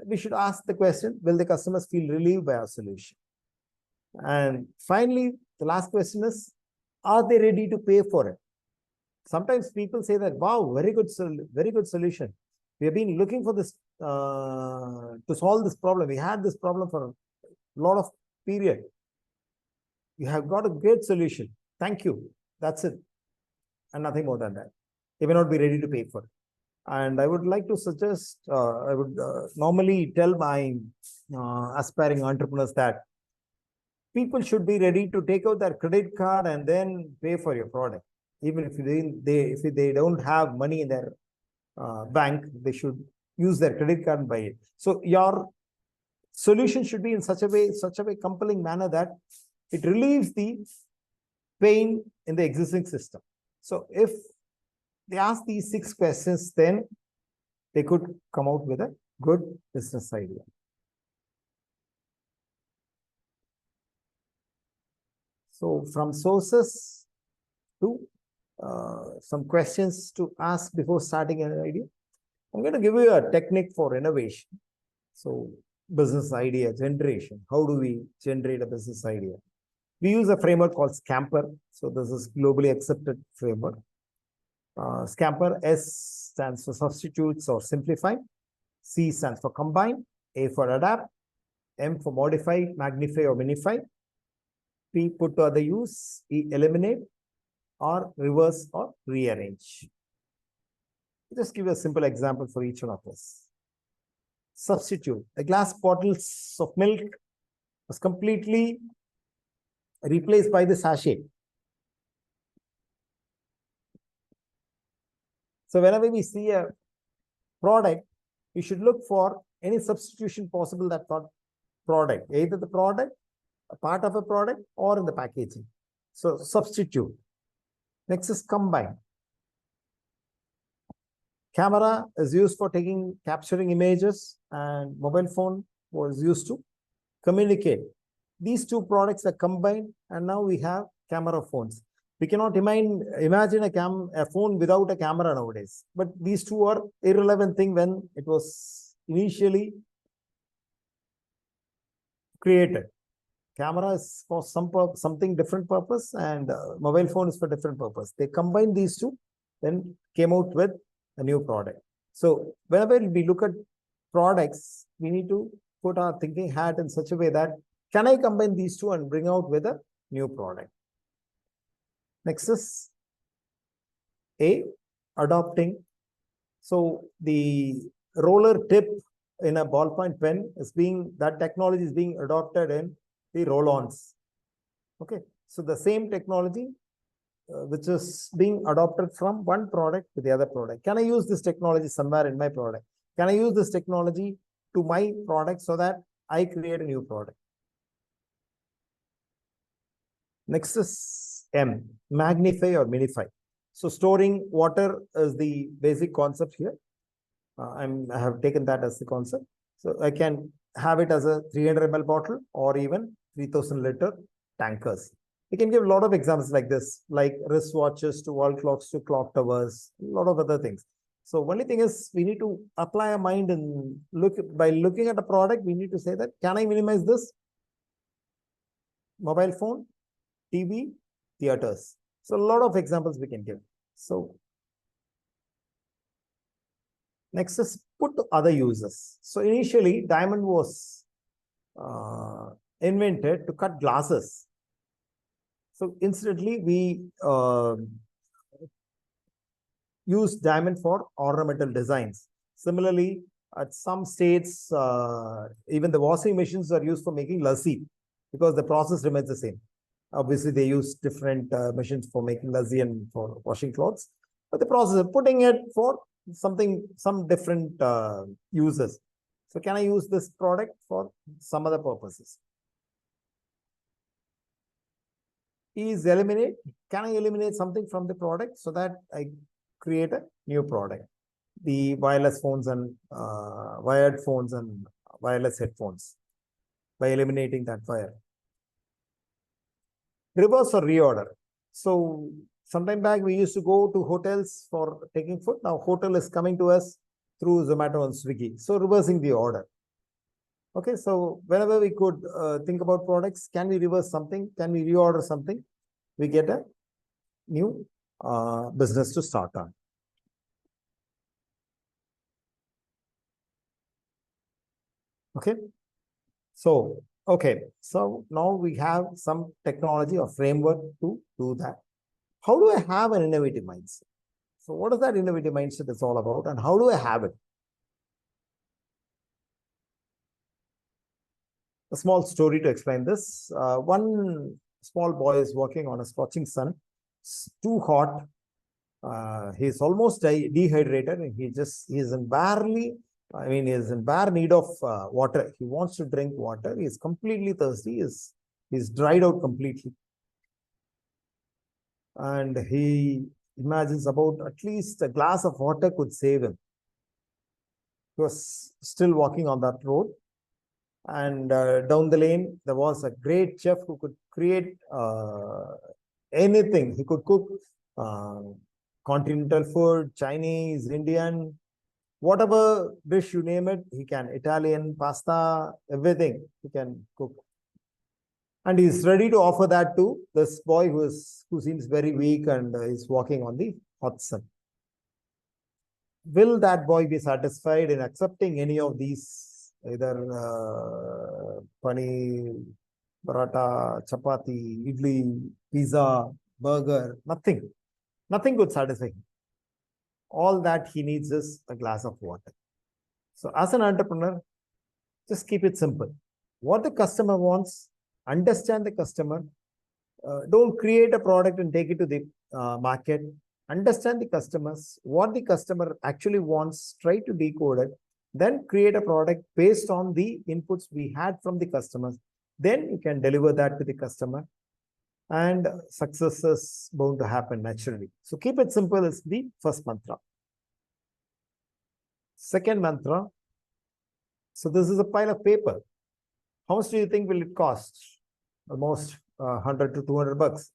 we should ask the question, will the customers feel relieved by our solution? And finally, the last question is, are they ready to pay for it? Sometimes people say that, wow, very good solution. We have been looking for this to solve this problem. We had this problem for a lot of period. You have got a great solution. Thank you. That's it. And nothing more than that. They may not be ready to pay for it. And I would like to suggest, I would normally tell my aspiring entrepreneurs that people should be ready to take out their credit card and then pay for your product. Even if they don't have money in their bank, they should use their credit card and buy it. So your solution should be in such a way, compelling manner that it relieves the pain in the existing system. So if they ask these 6 questions, then they could come out with a good business idea. So from sources to some questions to ask before starting an idea. I'm going to give you a technique for innovation. So business idea generation. How do we generate a business idea? We use a framework called Scamper. So this is globally accepted framework. Scamper, S stands for substitutes or simplify. C stands for combine. A for adapt. M for modify, magnify or minify. P put to other use. E eliminate or reverse or rearrange. Just give you a simple example for each one of us. Substitute. The glass bottles of milk was completely replaced by the sachet. So whenever we see a product, we should look for any substitution possible that product, either the product, a part of a product, or in the packaging. So substitute. Next is combine. Camera is used for capturing images, and mobile phone was used to communicate. These two products are combined, and now we have camera phones. We cannot imagine a phone without a camera nowadays. But these two are irrelevant thing when it was initially created. Camera is for something different purpose, and mobile phone is for different purpose. They combined these two, then came out with a new product. So whenever we look at products, we need to put our thinking hat in such a way that, can I combine these two and bring out with a new product? Next is A, adopting. So the roller tip in a ballpoint pen that technology is being adopted in the roll-ons. Okay, so the same technology which is being adopted from one product to the other product. Can I use this technology somewhere in my product? Can I use this technology to my product so that I create a new product? Next is M, magnify or minify. So storing water is the basic concept here. I have taken that as the concept. So I can have it as a 300 ml bottle or even 3000 liter tankers. We can give a lot of examples like this, like wristwatches to wall clocks to clock towers, a lot of other things. So only thing is, we need to apply a mind and by looking at a product, we need to say that, can I minimize this? Mobile phone, TV, theaters. So a lot of examples we can give. So next is put to other uses. So initially, diamond was invented to cut glasses. So incidentally, we use diamond for ornamental designs. Similarly, at some states, even the washing machines are used for making lassi because the process remains the same. Obviously, they use different machines for making lassi and for washing clothes, but the process of putting it for some different uses. So can I use this product for some other purposes? Is eliminate. Can I eliminate something from the product so that I create a new product? The wireless phones and wired phones and wireless headphones, by eliminating that wire. Reverse or reorder. So sometime back, we used to go to hotels for taking food. Now hotel is coming to us through Zomato and Swiggy. So reversing the order. Okay, so whenever we could think about products, can we reverse something? Can we reorder something? We get a new business to start on. Okay, so now we have some technology or framework to do that. How do I have an innovative mindset? So what is that innovative mindset is all about, and how do I have it? A small story to explain this. One small boy is working on a scorching sun. It's too hot. He's almost dehydrated, and he is in bare need of water. He wants to drink water. He is completely thirsty. He's dried out completely. And he imagines about at least a glass of water could save him. He was still walking on that road. And down the lane, there was a great chef who could create anything. He could cook continental food, Chinese, Indian, Whatever dish you name it, he can. Italian, pasta, everything he can cook. And he's ready to offer that to this boy who seems very weak and is walking on the hot sun. Will that boy be satisfied in accepting any of these, either paneer, paratha, chapati, idli, pizza, burger? Nothing. Nothing could satisfy him. All that he needs is a glass of water. So as an entrepreneur, just keep it simple. What the customer wants, understand the customer. Don't create a product and take it to the market. Understand the customers, what the customer actually wants, try to decode it, then create a product based on the inputs we had from the customers. Then you can deliver that to the customer, and success is bound to happen naturally. So keep it simple is the first mantra. Second mantra. So this is a pile of paper. How much do you think will it cost? Almost 100 to 200 bucks.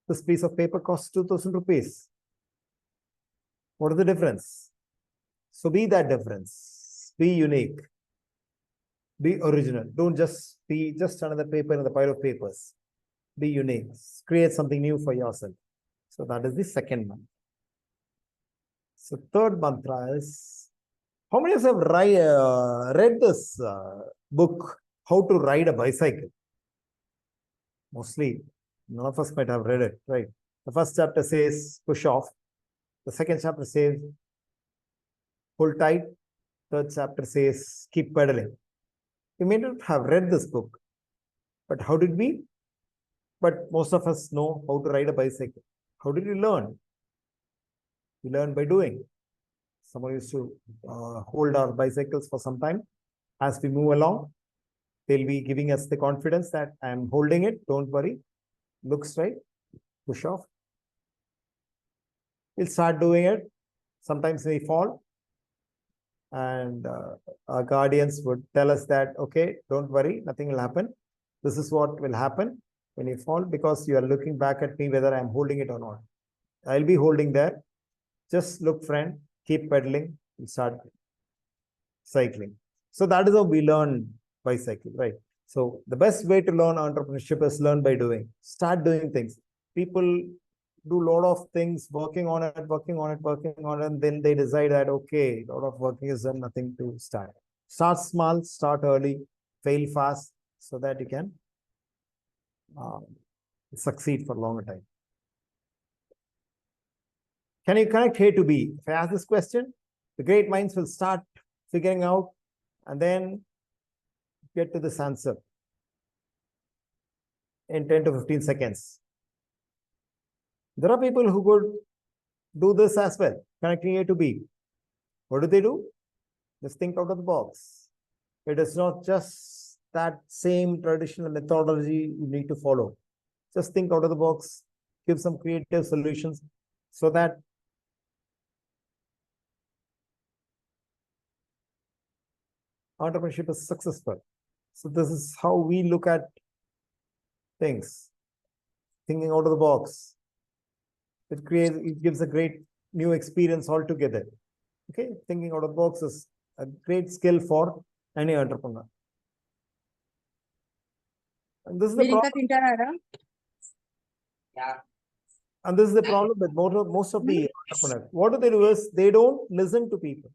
This piece of paper costs 2,000 rupees. What is the difference? So be that difference. Be unique. Be original. Don't just be just another paper in the pile of papers. Be unique. Create something new for yourself. So that is the second mantra. So third mantra is, how many of us have read this book, How to Ride a Bicycle? Mostly, none of us might have read it, right? The first chapter says, push off. The second chapter says, hold tight. Third chapter says, keep pedaling. We may not have read this book, but how did we? But most of us know how to ride a bicycle. How did we learn? We learn by doing. Someone used to hold our bicycles for some time. As we move along, they'll be giving us the confidence that I'm holding it, don't worry. Look straight, push off. We'll start doing it. Sometimes we fall. And our guardians would tell us that, okay, don't worry, nothing will happen. This is what will happen when you fall, because you are looking back at me whether I'm holding it or not. I'll be holding there. Just look, friend, keep pedaling, and start cycling. So that is how we learn bicycle, right? So the best way to learn entrepreneurship is learn by doing. Start doing things. People do a lot of things, working on it, and then they decide that, okay, a lot of working is done, nothing to start. Start small, start early, fail fast, so that you can succeed for a longer time. Can you connect A to B? If I ask this question, the great minds will start figuring out and then get to this answer in 10 to 15 seconds. There are people who could do this as well, connecting A to B. What do? Just think out of the box. It is not just that same traditional methodology you need to follow. Just think out of the box, give some creative solutions so that entrepreneurship is successful. So this is how we look at things, thinking out of the box. It gives a great new experience altogether. Okay, thinking out of the box is a great skill for any entrepreneur. And this is the problem. And this is the problem with most of the entrepreneurs. What do is they don't listen to people.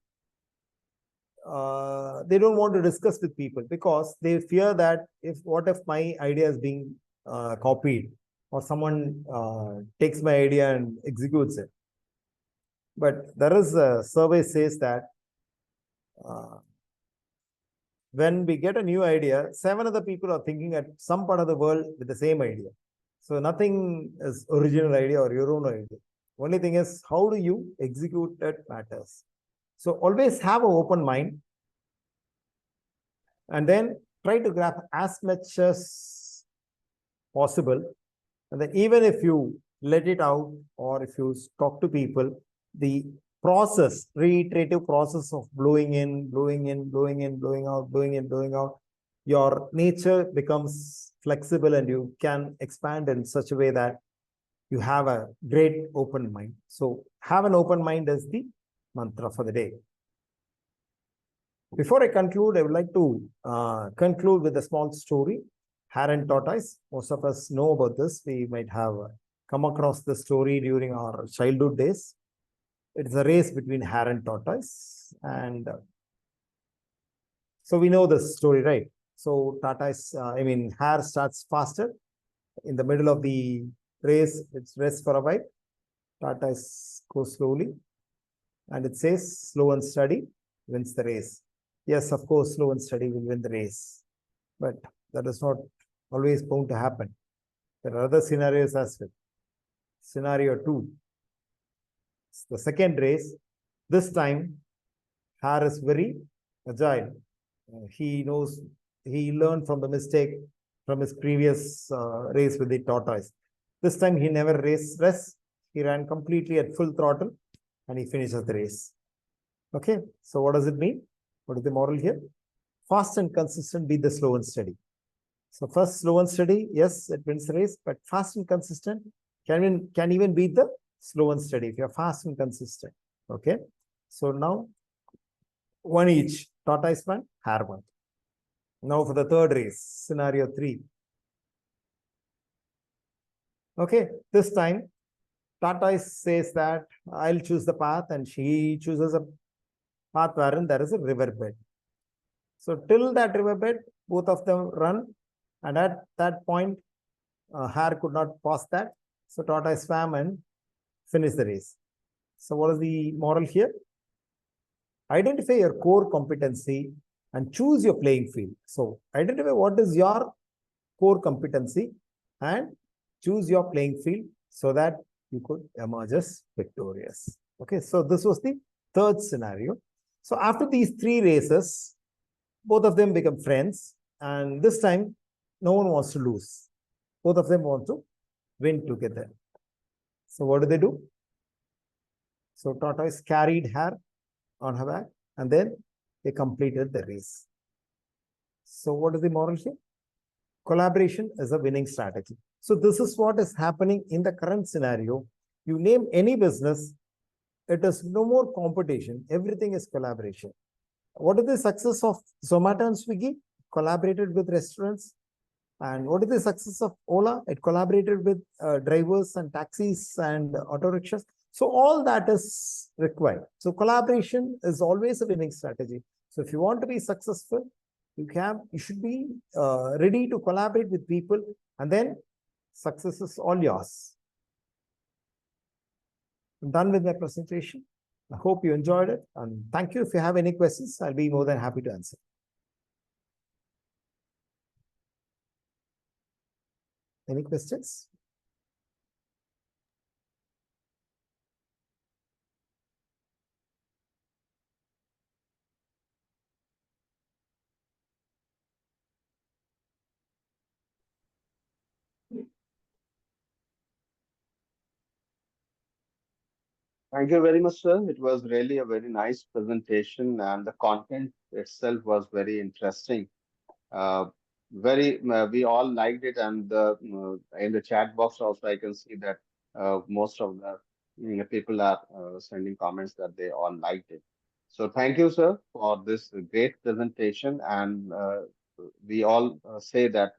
They don't want to discuss with people because they fear that what if my idea is being copied, or someone takes my idea and executes it. But there is a survey says that when we get a new idea, 7 other people are thinking at some part of the world with the same idea. So nothing is original idea or your own idea. Only thing is, how do you execute that matters. So always have an open mind and then try to grab as much as possible. And then even if you let it out or if you talk to people, the process, reiterative process of blowing in, blowing out, blowing out, your nature becomes flexible and you can expand in such a way that you have a great open mind. So have an open mind is the mantra for the day. Before I conclude, I would like to conclude with a small story. Hare and tortoise. Most of us know about this. We might have come across the story during our childhood days. It's a race between hare and tortoise. And so we know this story, right? So tortoise, hare starts faster. In the middle of the race, it's rests for a while. Tortoise goes slowly. And it says, slow and steady wins the race. Yes, of course, slow and steady will win the race. But that is not always bound to happen. There are other scenarios as well. Scenario 2. The second race, this time, hare is very agile. He knows, he learned from the mistake from his previous race with the tortoise. This time he never rests. He ran completely at full throttle and he finishes the race. Okay, so what does it mean? What is the moral here? Fast and consistent beat the slow and steady. So first, slow and steady, yes, it wins the race, but fast and consistent can even beat the slow and steady if you're fast and consistent. Okay, so now one each, tortoise won, hare won. Now for the third race, scenario 3. Okay, this time tortoise says that I'll choose the path, and she chooses a path wherein there is a riverbed. So till that riverbed, both of them run, and at that point, hare could not pass that. So tortoise swam and finished the race. So what is the moral here? Identify your core competency and choose your playing field. So identify what is your core competency and choose your playing field so that you could emerge as victorious. Okay, so this was the third scenario. So after these 3 races, both of them become friends, and this time no one wants to lose. Both of them want to win together. So what do? So tortoise carried hare on her back, and then they completed the race. So what is the moral here? Collaboration is a winning strategy. So this is what is happening in the current scenario. You name any business, it is no more competition. Everything is collaboration. What is the success of Zomato and Swiggy? Collaborated with restaurants. And what is the success of Ola? It collaborated with drivers and taxis and auto rickshaws. So all that is required. So collaboration is always a winning strategy. So if you want to be successful, you should be ready to collaborate with people, and then success is all yours. I'm done with my presentation. I hope you enjoyed it, and thank you. If you have any questions, I'll be more than happy to answer. Any questions? Thank you very much, sir. It was really a very nice presentation, and the content itself was very interesting. Uh, we all liked it, and in the chat box also, I can see that most of the people are sending comments that they all liked it. So thank you, sir, for this great presentation. And we all say that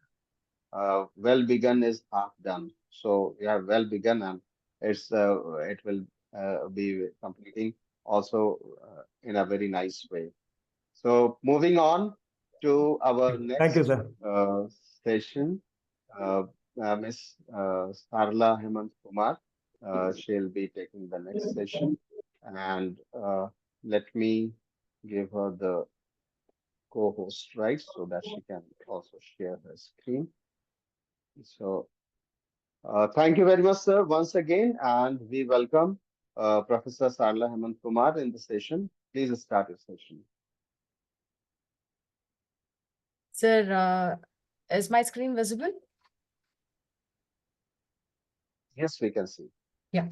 well begun is half done. So we have well begun, and it will be completing also in a very nice way. So moving on to our Thank you, next sir. session, uh, Miss Sarala Hemanth Kumar. She'll be taking the next session, and let me give her the co-host rights so that she can also share her screen. So thank you very much, sir, once again, and we welcome Professor Sarala Hemanth Kumar in the session. Please start your session. Sir, is my screen visible? Yes, we can see. Yeah.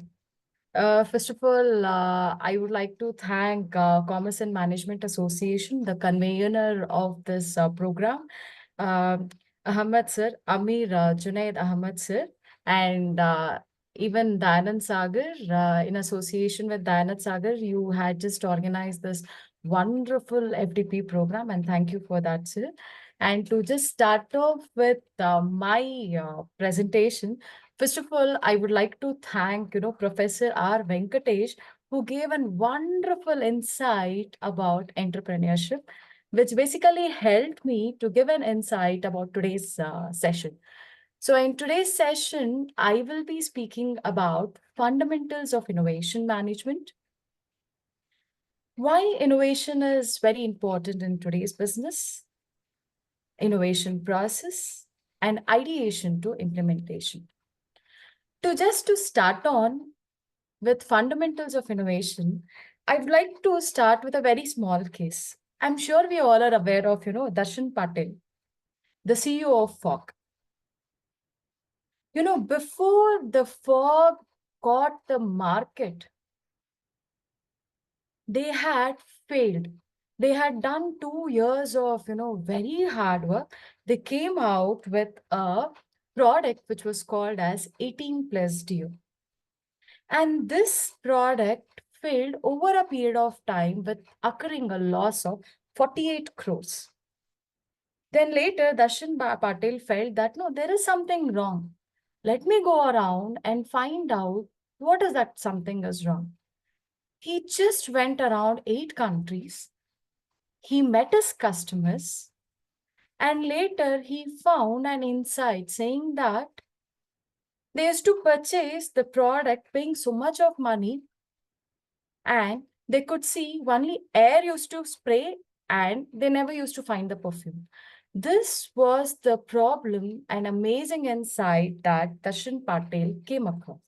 First of all, I would like to thank Commerce and Management Association, the convener of this program, uh, Ahmed sir, Amir Junaid Ahmed sir, and even Dayanand Sagar, in association with Dayanand Sagar, you had just organized this wonderful FDP program, and thank you for that, sir. And to just start off with my presentation, first of all, I would like to thank, Professor R. Venkatesh, who gave a wonderful insight about entrepreneurship, which basically helped me to give an insight about today's session. So in today's session, I will be speaking about fundamentals of innovation management, why innovation is very important in today's business, innovation process, and ideation to implementation. To start on with fundamentals of innovation, I'd like to start with a very small case. I'm sure we all are aware of, Darshan Patel, the CEO of Fog. Before the Fog got the market, they had failed. They had done 2 years of, very hard work. They came out with a product which was called as 18 plus due. And this product failed over a period of time with occurring a loss of 48 crores. Then later, Darshan Patel felt that, no, there is something wrong. Let me go around and find out what is that something is wrong. He just went around 8 countries. He met his customers, and later he found an insight saying that they used to purchase the product paying so much of money, and they could see only air used to spray and they never used to find the perfume. This was the problem and amazing insight that Darshan Patel came across.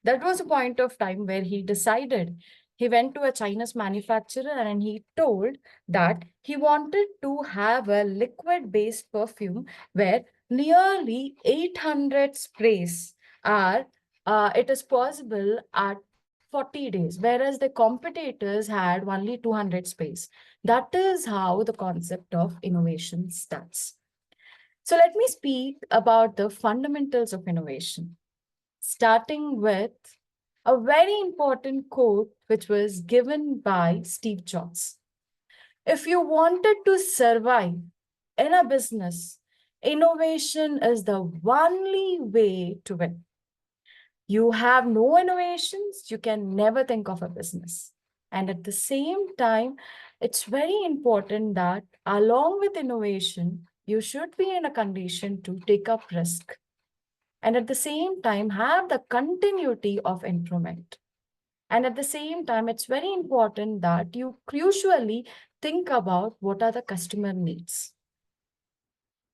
That was a point of time where he decided. He went to a Chinese manufacturer and he told that he wanted to have a liquid-based perfume where nearly 800 sprays are, it is possible at 40 days, whereas the competitors had only 200 sprays. That is how the concept of innovation starts. So let me speak about the fundamentals of innovation, starting with a very important quote which was given by Steve Jobs. If you wanted to survive in a business, innovation is the only way to win. You have no innovations, you can never think of a business. And at the same time, it's very important that along with innovation, you should be in a condition to take up risk, and at the same time have the continuity of improvement. And at the same time, it's very important that you crucially think about what are the customer needs.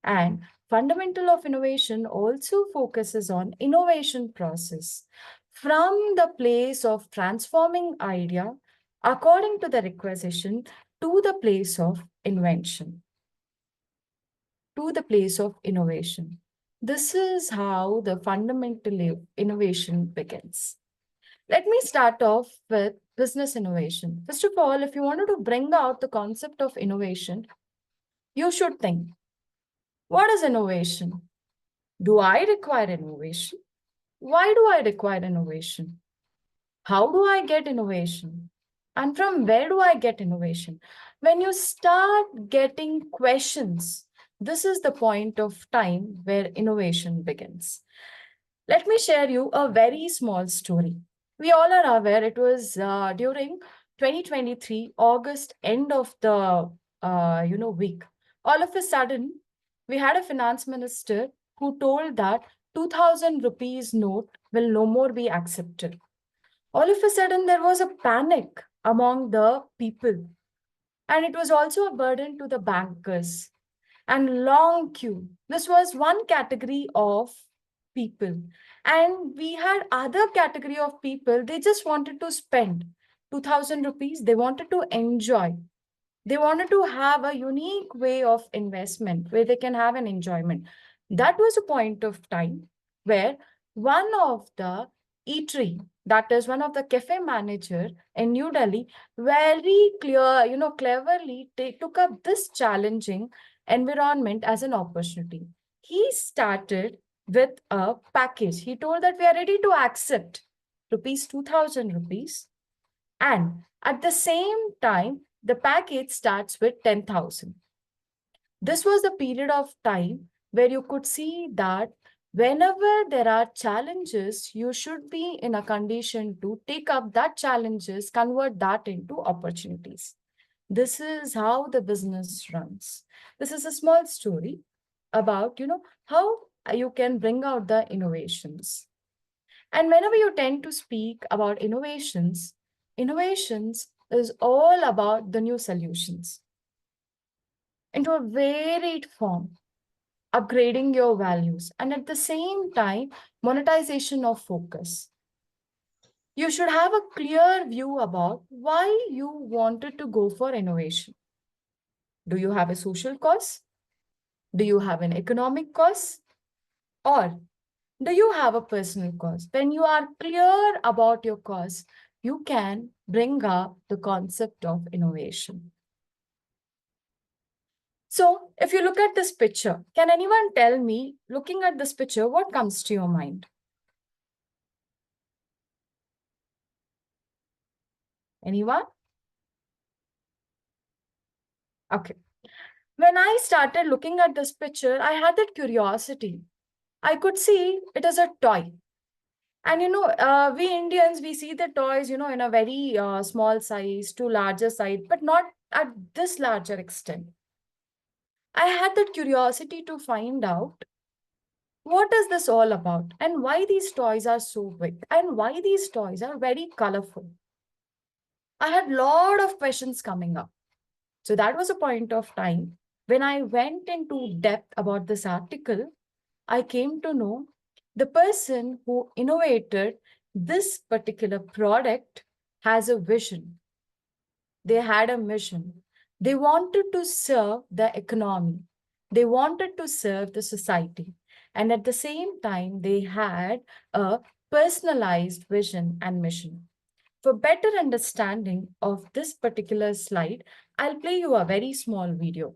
And fundamental of innovation also focuses on innovation process from the place of transforming idea according to the requisition to the place of invention, to the place of innovation. This is how the fundamental innovation begins. Let me start off with business innovation. First of all, if you wanted to bring out the concept of innovation, you should think, what is innovation? Do I require innovation? Why do I require innovation? How do I get innovation? And from where do I get innovation? When you start getting questions, this is the point of time where innovation begins. Let me share you a very small story. We all are aware it was during 2023, August, end of the week. All of a sudden, we had a finance minister who told that 2000 rupees note will no more be accepted. All of a sudden, there was a panic among the people. And it was also a burden to the bankers and long queue. This was one category of people. And we had other category of people, they just wanted to spend 2000 rupees. They wanted to enjoy. They wanted to have a unique way of investment where they can have an enjoyment. That was a point of time where one of the eatery, that is one of the cafe manager in New Delhi, very cleverly took up this challenging environment as an opportunity. He started with a package. He told that we are ready to accept rupees 2000 rupees. And at the same time, the package starts with 10,000. This was the period of time where you could see that whenever there are challenges, you should be in a condition to take up that challenges, convert that into opportunities. This is how the business runs. This is a small story about, how you can bring out the innovations. And whenever you tend to speak about innovations is all about the new solutions into a varied form, upgrading your values, and at the same time, monetization of focus. You should have a clear view about why you wanted to go for innovation. Do you have a social cause? Do you have an economic cause? Or do you have a personal cause? When you are clear about your cause, you can bring up the concept of innovation. So, if you look at this picture, can anyone tell me, looking at this picture, what comes to your mind? Anyone? Okay. When I started looking at this picture, I had that curiosity. I could see it is a toy. And we Indians, we see the toys, in a very small size to larger size, but not at this larger extent. I had that curiosity to find out what is this all about and why these toys are so big and why these toys are very colorful. I had a lot of questions coming up. So that was a point of time when I went into depth about this article. I came to know the person who innovated this particular product has a vision. They had a mission. They wanted to serve the economy. They wanted to serve the society. And at the same time, they had a personalized vision and mission. For better understanding of this particular slide, I'll play you a very small video.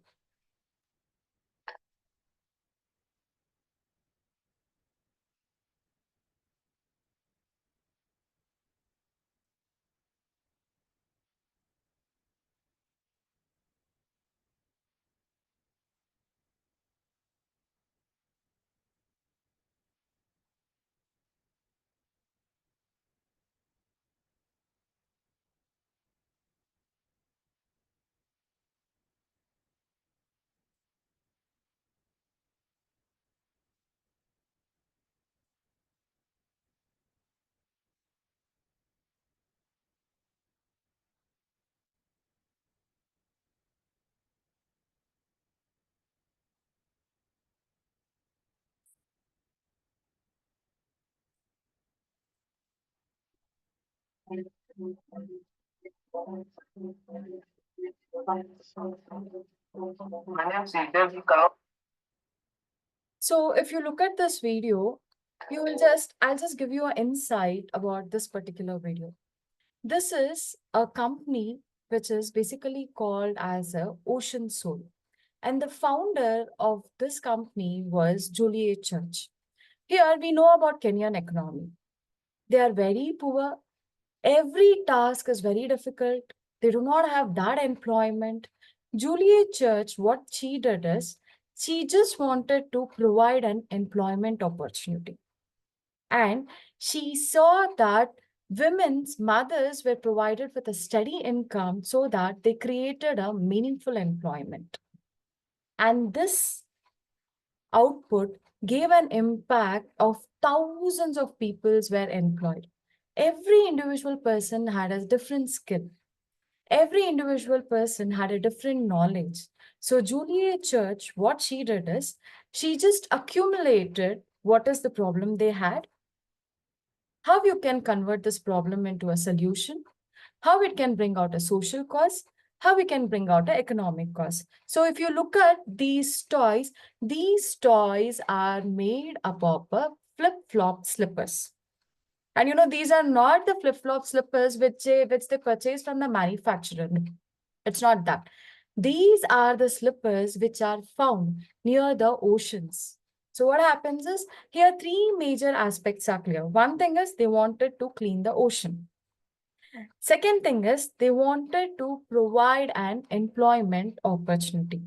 So if you look at this video, I'll just give you an insight about this particular video. This is a company which is basically called as a Ocean Soul. And the founder of this company was Juliet Church. Here we know about Kenyan economy. They are very poor. Every task is very difficult. They do not have that employment. Juliet Church, what she did is, she just wanted to provide an employment opportunity. And she saw that women's mothers were provided with a steady income so that they created a meaningful employment. And this output gave an impact of thousands of people were employed. Every individual person had a different skill. Every individual person had a different knowledge. So Juliet Church, what she did is, she just accumulated what is the problem they had, how you can convert this problem into a solution, how it can bring out a social cause, how we can bring out an economic cause. So if you look at these toys are made up of flip-flop slippers. And these are not the flip-flop slippers which they purchase from the manufacturer. It's not that. These are the slippers which are found near the oceans. So what happens is here three major aspects are clear. One thing is they wanted to clean the ocean. Second thing is they wanted to provide an employment opportunity.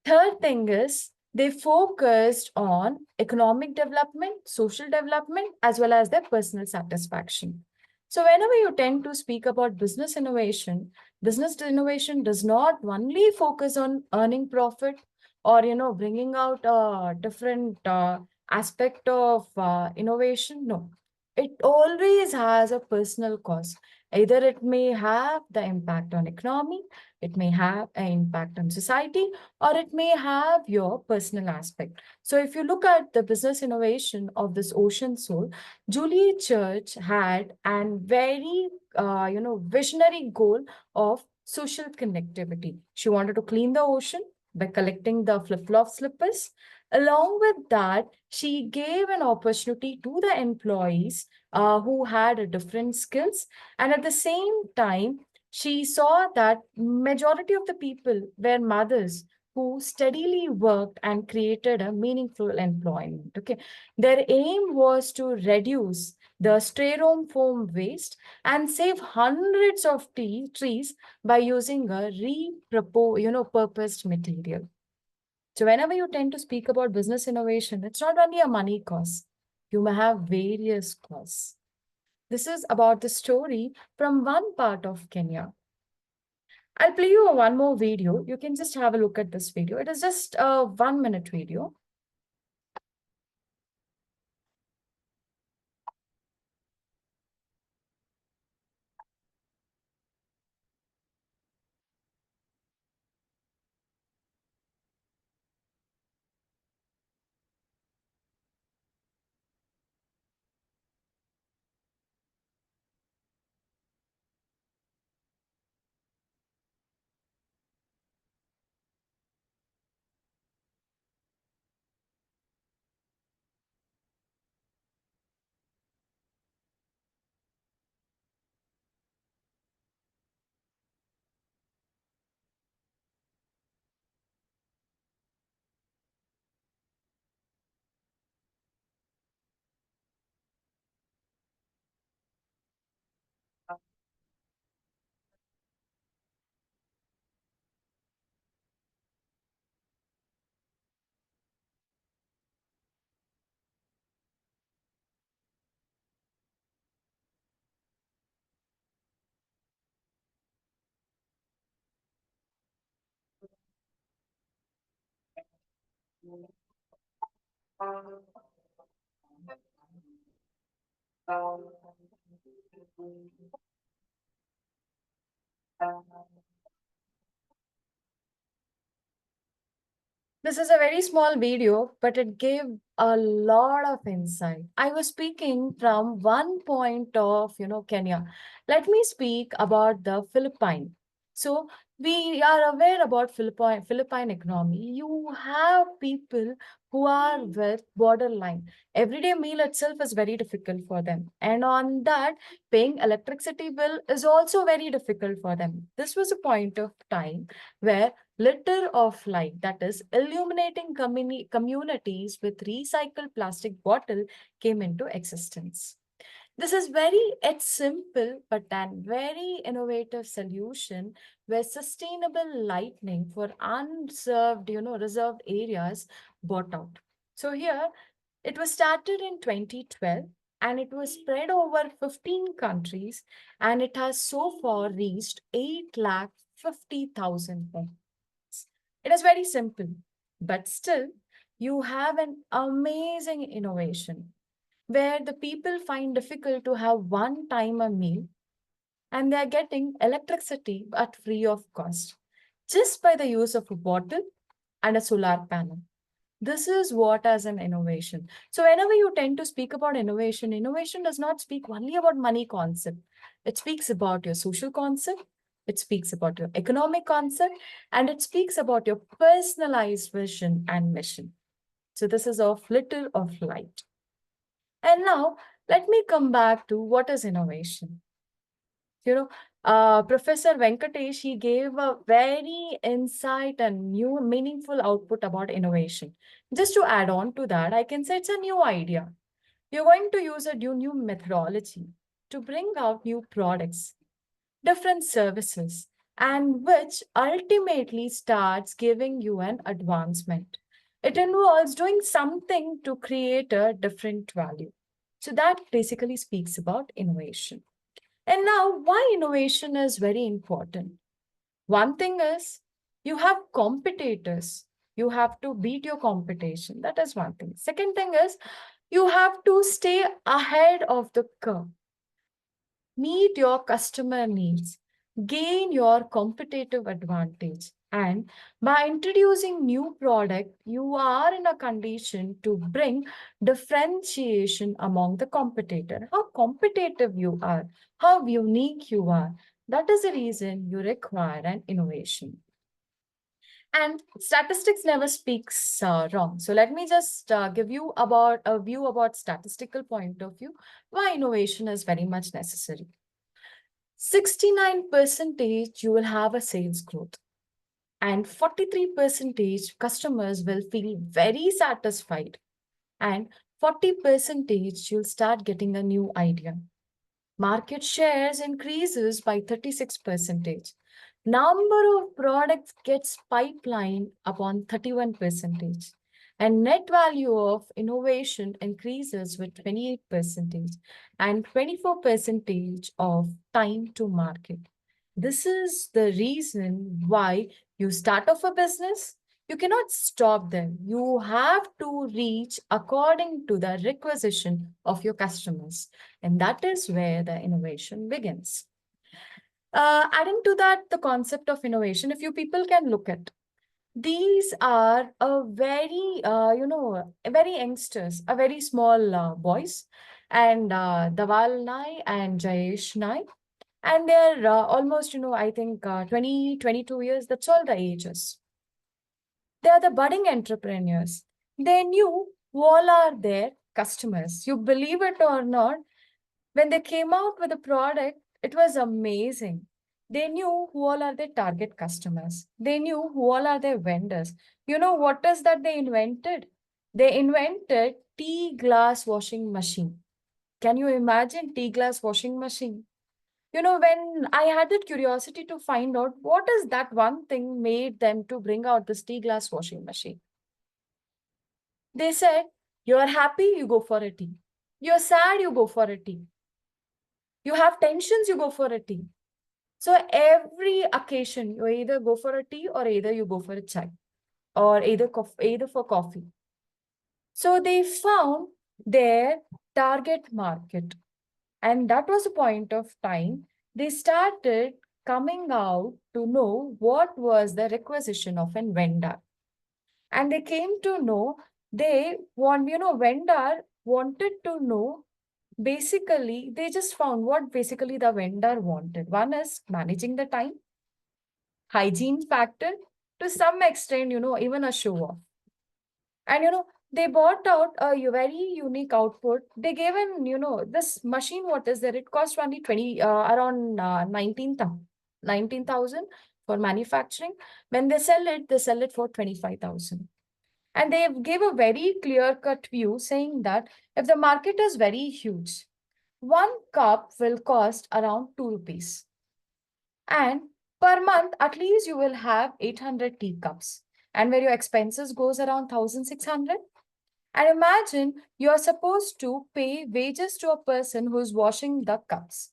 Third thing is they focused on economic development, social development, as well as their personal satisfaction. So whenever you tend to speak about business innovation does not only focus on earning profit or bringing out a different aspect of innovation. No, it always has a personal cause. Either it may have the impact on economy, it may have an impact on society, or it may have your personal aspect. So if you look at the business innovation of this ocean soul, Julie Church had an very visionary goal of social connectivity. She wanted to clean the ocean by collecting the flip-flop slippers. Along with that, she gave an opportunity to the employees who had different skills, and at the same time she saw that majority of the people were mothers who steadily worked and created a meaningful employment. Okay, their aim was to reduce the styrofoam waste and save hundreds of trees by using a purposed material. So whenever you tend to speak about business innovation, it's not only a money cost. You may have various costs. This is about the story from one part of Kenya. I'll play you one more video. You can just have a look at this video. It is just a 1 minute video. This is a very small video, but it gave a lot of insight. I was speaking from one point of, Kenya. Let me speak about the Philippine. So we are aware about Philippine economy. You have people who are with borderline. Everyday meal itself is very difficult for them. And on that, paying electricity bill is also very difficult for them. This was a point of time where litter of light, that is illuminating communities with recycled plastic bottle, came into existence. This is it's simple but an very innovative solution where sustainable lighting for unserved, reserved areas bought out. So here it was started in 2012 and it was spread over 15 countries and it has so far reached 8,50,000 homes. It is very simple, but still, you have an amazing innovation where the people find difficult to have one time a meal and they are getting electricity at free of cost just by the use of a bottle and a solar panel. This is what as an innovation. So whenever you tend to speak about innovation, innovation does not speak only about money concept. It speaks about your social concept. It speaks about your economic concept and it speaks about your personalized vision and mission. So this is of little of light. And now let me come back to what is innovation. You know, Professor Venkatesh, he gave a very insight and new meaningful output about innovation. Just to add on to that, I can say it's a new idea. You're going to use a new methodology to bring out new products, different services, and which ultimately starts giving you an advancement. It involves doing something to create a different value. So that basically speaks about innovation. And now, why innovation is very important? One thing is you have competitors. You have to beat your competition. That is one thing. Second thing is you have to stay ahead of the curve, meet your customer needs, gain your competitive advantage. And by introducing new product, you are in a condition to bring differentiation among the competitor. How competitive you are, how unique you are. That is the reason you require an innovation. And statistics never speaks wrong. So let me just give you about a view about statistical point of view why innovation is very much necessary. 69 percentage you will have a sales growth, and 43 percentage customers will feel very satisfied, and 40 percentage you'll start getting a new idea. Market shares increases by 36 percentage. Number of products gets pipeline upon 31 percentage. And net value of innovation increases with 28 percentage and 24 percentage of time to market. This is the reason why you start off a business. You cannot stop them. You have to reach according to the requisition of your customers. And that is where the innovation begins. Adding to that, the concept of innovation, if you people can look at, these are a very, very youngsters, a very small boys, and Dawal Nai and Jayesh Nai. And they're almost, I think 20, 22 years, that's all the ages. They are the budding entrepreneurs. They knew who all are their customers. You believe it or not, when they came out with a product, it was amazing. They knew who all are their target customers. They knew who all are their vendors. You know what is that they invented? They invented tea glass washing machine. Can you imagine tea glass washing machine? When I had that curiosity to find out what is that one thing made them to bring out this tea glass washing machine, they said, you're happy, you go for a tea. You're sad, you go for a tea. You have tensions, you go for a tea. So every occasion, you either go for a tea or either you go for a chai or either for coffee. So they found their target market. And that was a point of time they started coming out to know what was the requisition of a vendor. And they came to know vendor wanted to know. Basically, they just found what basically the vendor wanted. One is managing the time, hygiene factor, to some extent, even a show off. And, they bought out a very unique output. They gave in, this machine, what is there? It cost only around 19,000 for manufacturing. When they sell it for 25,000. And they gave a very clear-cut view saying that if the market is very huge, one cup will cost around 2 rupees. And per month, at least you will have 800 teacups. And where your expenses goes around 1,600. And imagine you're supposed to pay wages to a person who's washing the cups.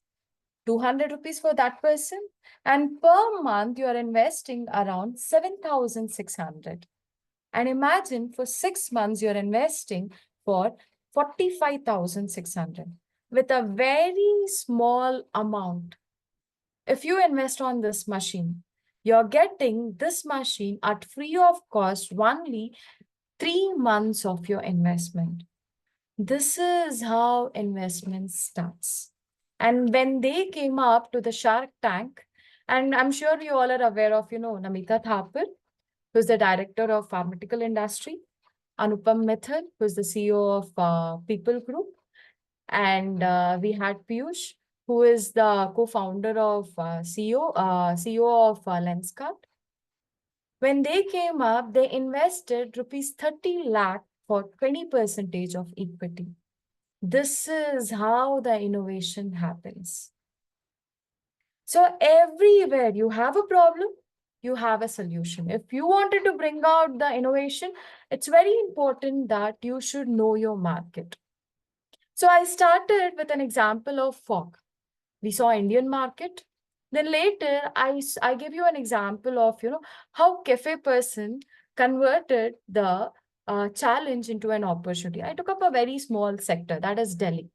200 rupees for that person. And per month, you're investing around 7,600. And imagine for 6 months, you're investing for 45,600 with a very small amount. If you invest on this machine, you're getting this machine at free of cost only 3 months of your investment. This is how investment starts. And when they came up to the Shark Tank, and I'm sure you all are aware of, Namita Thapar, who's the director of pharmaceutical industry, Anupam Mithal, who's the CEO of People Group, and we had Piyush, who is the co-founder of CEO of Lenskart. When they came up, they invested rupees 30 lakh for 20% of equity. This is how the innovation happens. So everywhere you have a problem, you have a solution. If you wanted to bring out the innovation, it's very important that you should know your market. So I started with an example of fog. We saw Indian market. Then later, I give you an example of, how cafe person converted the challenge into an opportunity. I took up a very small sector, that is Delhi.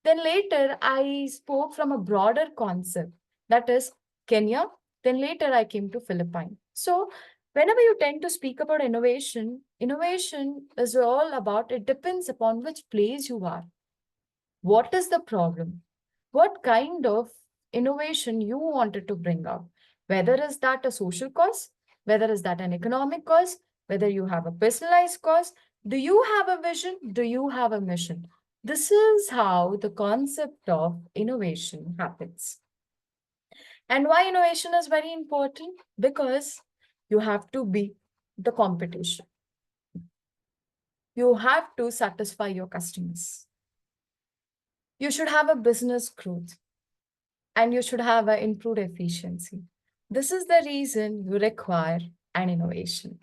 Then later, I spoke from a broader concept, that is Kenya. Then later, I came to Philippines. So whenever you tend to speak about innovation, innovation is all about, it depends upon which place you are. What is the problem? What kind of innovation you wanted to bring out? Whether is that a social cause, whether is that an economic cause, whether you have a personalized cause, do you have a vision? Do you have a mission? This is how the concept of innovation happens. And why innovation is very important? Because you have to beat the competition. You have to satisfy your customers. You should have a business growth and you should have an improved efficiency. This is the reason you require an innovation.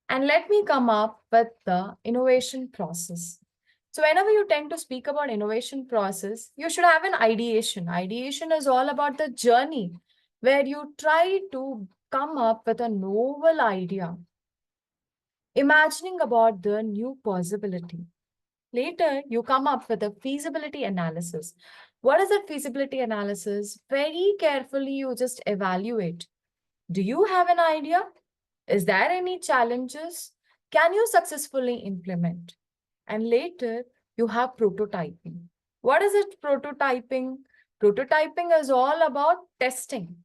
And let me come up with the innovation process. So whenever you tend to speak about innovation process, you should have an ideation. Ideation is all about the journey where you try to come up with a novel idea, imagining about the new possibility. Later, you come up with a feasibility analysis. What is that feasibility analysis? Very carefully, you just evaluate. Do you have an idea? Is there any challenges? Can you successfully implement? And later, you have prototyping. What is it, prototyping? Prototyping is all about testing,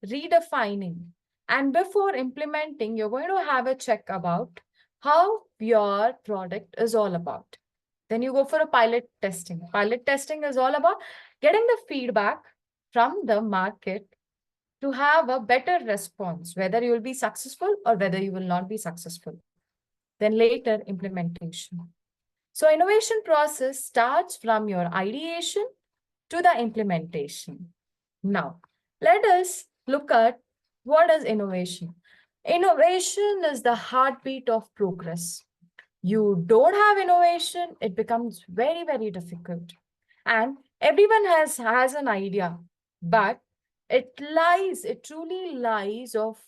redefining. And before implementing, you're going to have a check about how your product is all about. Then you go for a pilot testing. Pilot testing is all about getting the feedback from the market to have a better response, whether you will be successful or whether you will not be successful. Then later, implementation. So innovation process starts from your ideation to the implementation. Now, let us look at what is innovation. Innovation is the heartbeat of progress. You don't have innovation, it becomes very, very difficult. And everyone has an idea, but it truly lies of,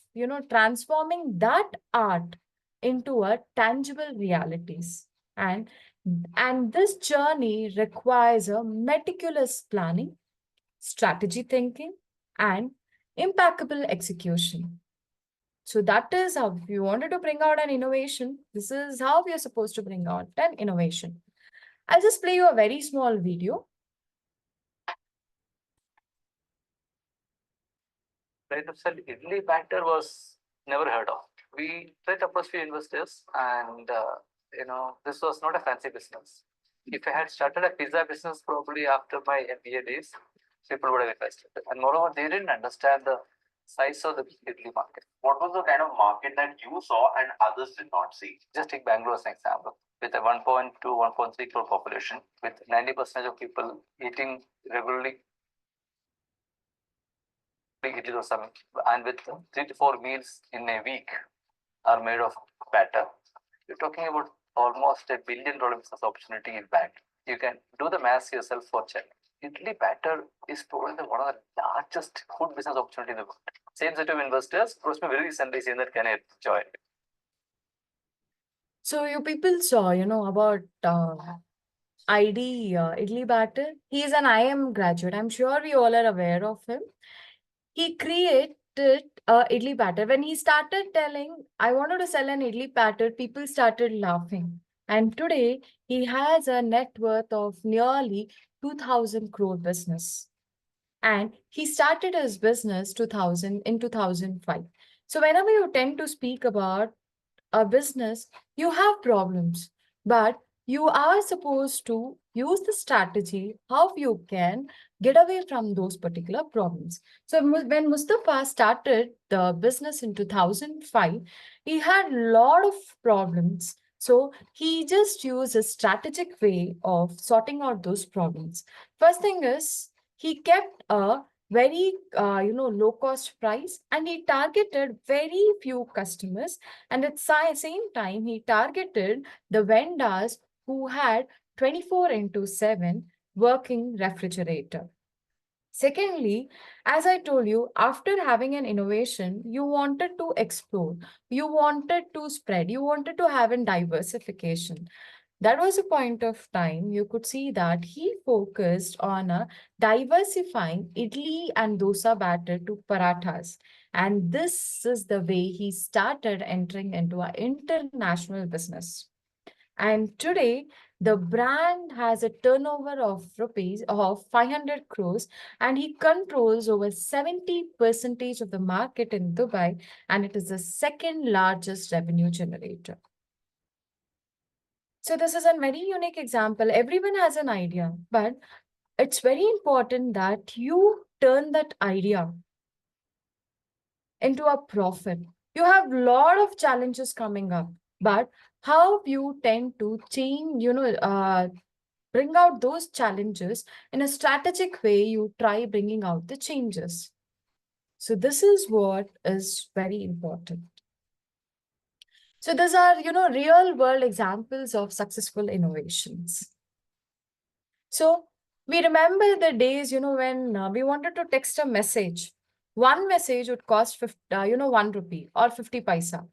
transforming that art into a tangible realities. And this journey requires a meticulous planning, strategy thinking, and impeccable execution. So that is how, if you wanted to bring out an innovation, this is how we are supposed to bring out an innovation. I'll just play you a very small video. Right, so idli batter was never heard of. We tried to approach few investors, and this was not a fancy business. If I had started a pizza business, probably after my MBA days, people would have invested. And moreover, they didn't understand the size of the idli market. What was the kind of market that you saw and others did not see? Just take Bangalore as an example. With a 1.2, 1.3 crore population, with 90% of people eating regularly idli or something, and with 3 to 4 meals in a week are made of batter. You're talking about almost $1 billion business opportunity in bank. You can do the math yourself for Chennai. Idli batter is probably one of the largest food business opportunity in the world. Same set of investors approached me very recently saying that can I join? So you people saw, about Idli Batter. He is an IM graduate. I'm sure we all are aware of him. He created idli batter. When he started telling, I wanted to sell an idli batter, people started laughing. And today, he has a net worth of nearly 2,000 crore business. And he started his business in 2005. So whenever you tend to speak about a business, you have problems, but you are supposed to use the strategy how you can get away from those particular problems. So when Mustafa started the business in 2005, he had a lot of problems. So he just used a strategic way of sorting out those problems. First thing is he kept a very low cost price, and he targeted very few customers, and at the same time he targeted the vendors who had 24 into 7 working refrigerator. Secondly, as I told you, after having an innovation, you wanted to explore, you wanted to spread, you wanted to have a diversification. That was a point of time you could see that he focused on diversifying idli and dosa batter to parathas. And this is the way he started entering into an international business. And today, the brand has a turnover of rupees of 500 crores, and he controls over 70% of the market in Dubai, and it is the second largest revenue generator. So this is a very unique example. Everyone has an idea, but it's very important that you turn that idea into a profit. You have a lot of challenges coming up, but how you tend to change, bring out those challenges in a strategic way, you try bringing out the changes. So this is what is very important. So these are, real world examples of successful innovations. So we remember the days, when we wanted to text a message. One message would cost 1 rupee or 50 paisa.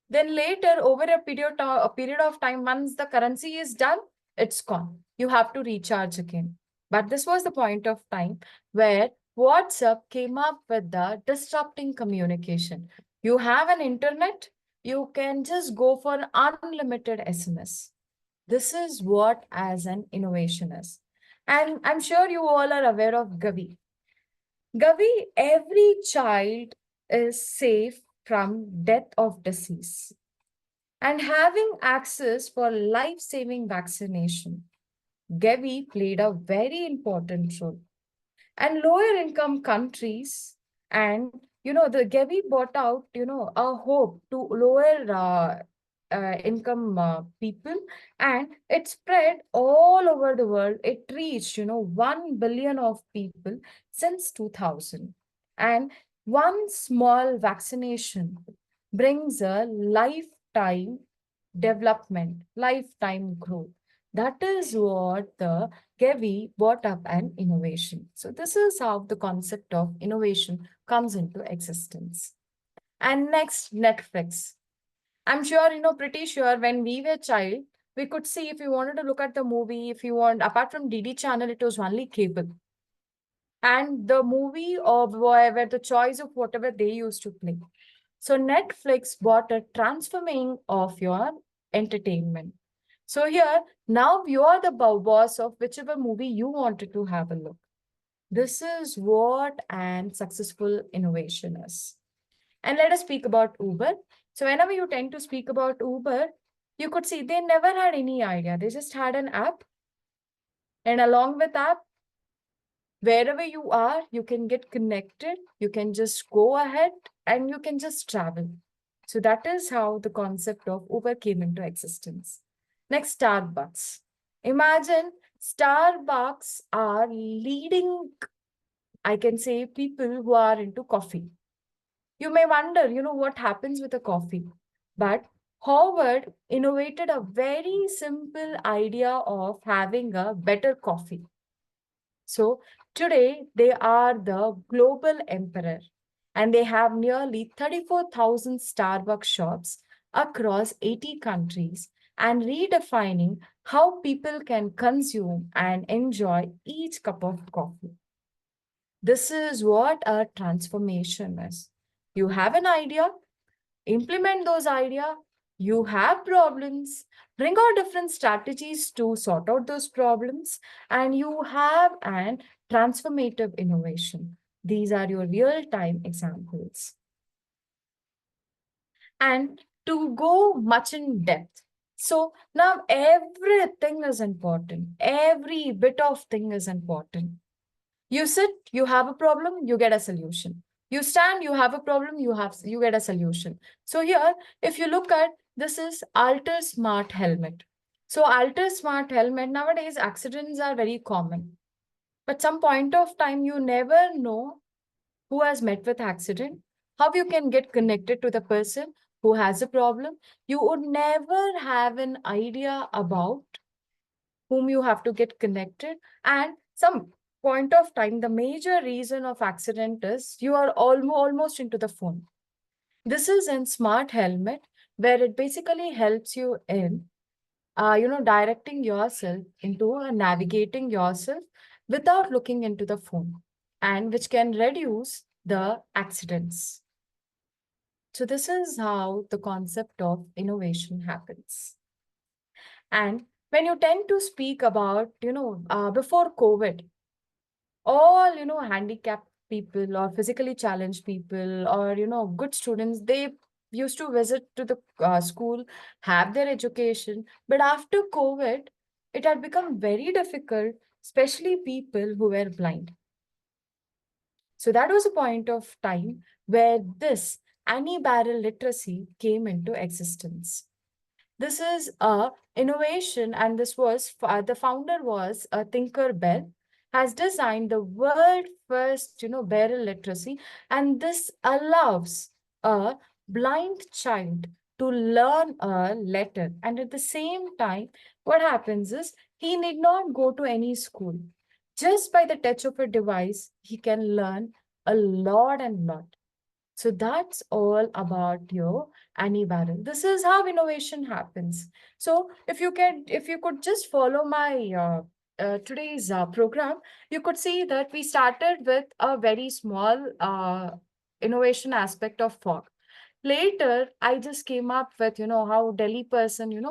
Then later, over a period of time, once the currency is done, it's gone. You have to recharge again. But this was the point of time where WhatsApp came up with the disrupting communication. You have an internet, you can just go for unlimited SMS. This is what as an innovation is. And I'm sure you all are aware of Gavi. Gavi, every child is safe from death of disease and having access for life-saving vaccination. Gavi played a very important role. And lower income countries, and the Gavi brought out a hope to lower income people, and it spread all over the world. It reached 1 billion of people since 2000, and one small vaccination brings a lifetime development, lifetime growth. That is what the Gavi brought up an innovation. So this is how the concept of innovation comes into existence. And next, Netflix. I'm sure, pretty sure when we were child, we could see if you wanted to look at the movie, if you want, apart from DD channel, it was only cable. And the movie or whatever, the choice of whatever they used to play. So Netflix bought a transforming of your entertainment. So here, now you're the boss of whichever movie you wanted to have a look. This is what an successful innovation is. And let us speak about Uber. So whenever you tend to speak about Uber, you could see they never had any idea. They just had an app. And along with app, wherever you are, you can get connected. You can just go ahead and you can just travel. So that is how the concept of Uber came into existence. Next, Starbucks. Imagine Starbucks are leading, I can say, people who are into coffee. You may wonder, what happens with a coffee. But Howard innovated a very simple idea of having a better coffee. So today they are the global emperor, and they have nearly 34,000 Starbucks shops across 80 countries and redefining how people can consume and enjoy each cup of coffee. This is what a transformation is. You have an idea, implement those ideas, you have problems, bring out different strategies to sort out those problems, and you have an transformative innovation. These are your real-time examples. And to go much in depth, So now everything is important. Every bit of thing is important. You sit, you have a problem, you get a solution. You stand, you have a problem, you get a solution. So here, if you look at this is Alter Smart Helmet. So Alter Smart Helmet, nowadays accidents are very common. But some point of time, you never know who has met with accident, how you can get connected to the person who has a problem. You would never have an idea about whom you have to get connected. And some point of time, the major reason of accident is you are almost into the phone. This is in Smart Helmet, where it basically helps you in directing yourself into navigating yourself without looking into the phone, and which can reduce the accidents. So this is how the concept of innovation happens. And when you tend to speak about, before COVID, all, handicapped people or physically challenged people or, good students, they used to visit to the school, have their education. But after COVID, it had become very difficult, especially people who were blind. So that was a point of time where this anti-barrel literacy came into existence. This is a innovation, and this was the founder was a Tinker Bell, has designed the world first, barrel literacy, and this allows a blind child to learn a letter. And at the same time, what happens is he need not go to any school. Just by the touch of a device, he can learn a lot and lot. So that's all about your antiviral. This is how innovation happens. So if you could just follow my today's program, you could see that we started with a very small innovation aspect of fog. Later, I just came up with, how Delhi person,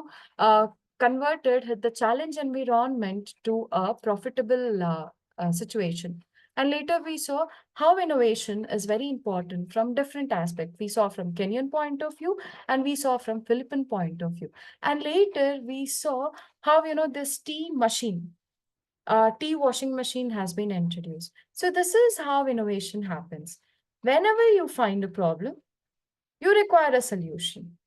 converted the challenge environment to a profitable situation. And later we saw how innovation is very important from different aspects. We saw from Kenyan point of view, and we saw from Philippine point of view. And later we saw how, this tea washing machine has been introduced. So this is how innovation happens. Whenever you find a problem, you require a solution.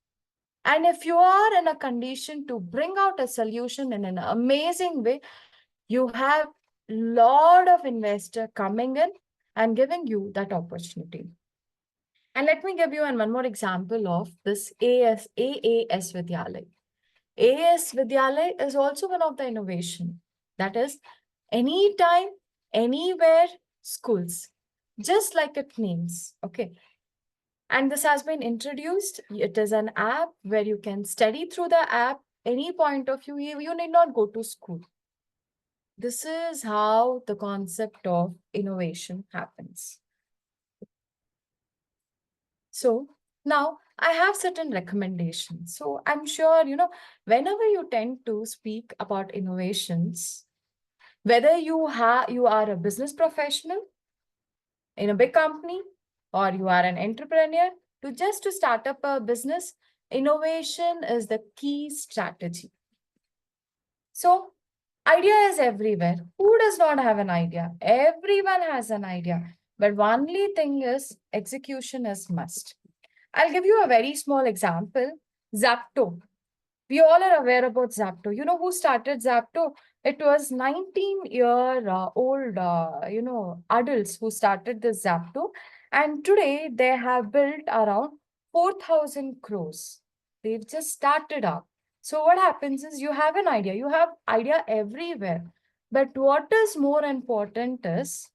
And if you are in a condition to bring out a solution in an amazing way, you have lot of investor coming in and giving you that opportunity. And let me give you one more example of this AAS Vidyalay. AAS Vidyalay is also one of the innovation. That is, anytime, anywhere schools, just like it names. Okay. And this has been introduced. It is an app where you can study through the app any point of view. You need not go to school. This is how the concept of innovation happens. So now I have certain recommendations. So I'm sure, whenever you tend to speak about innovations, whether you are a business professional in a big company or you are an entrepreneur, to start up a business, innovation is the key strategy. So idea is everywhere. Who does not have an idea? Everyone has an idea. But only thing is execution is must. I'll give you a very small example. Zapto. We all are aware about Zapto. You know who started Zapto? It was 19-year-old, adults who started this Zapto. And today they have built around 4,000 crores. They've just started up. So what happens is you have idea everywhere. But what is more important is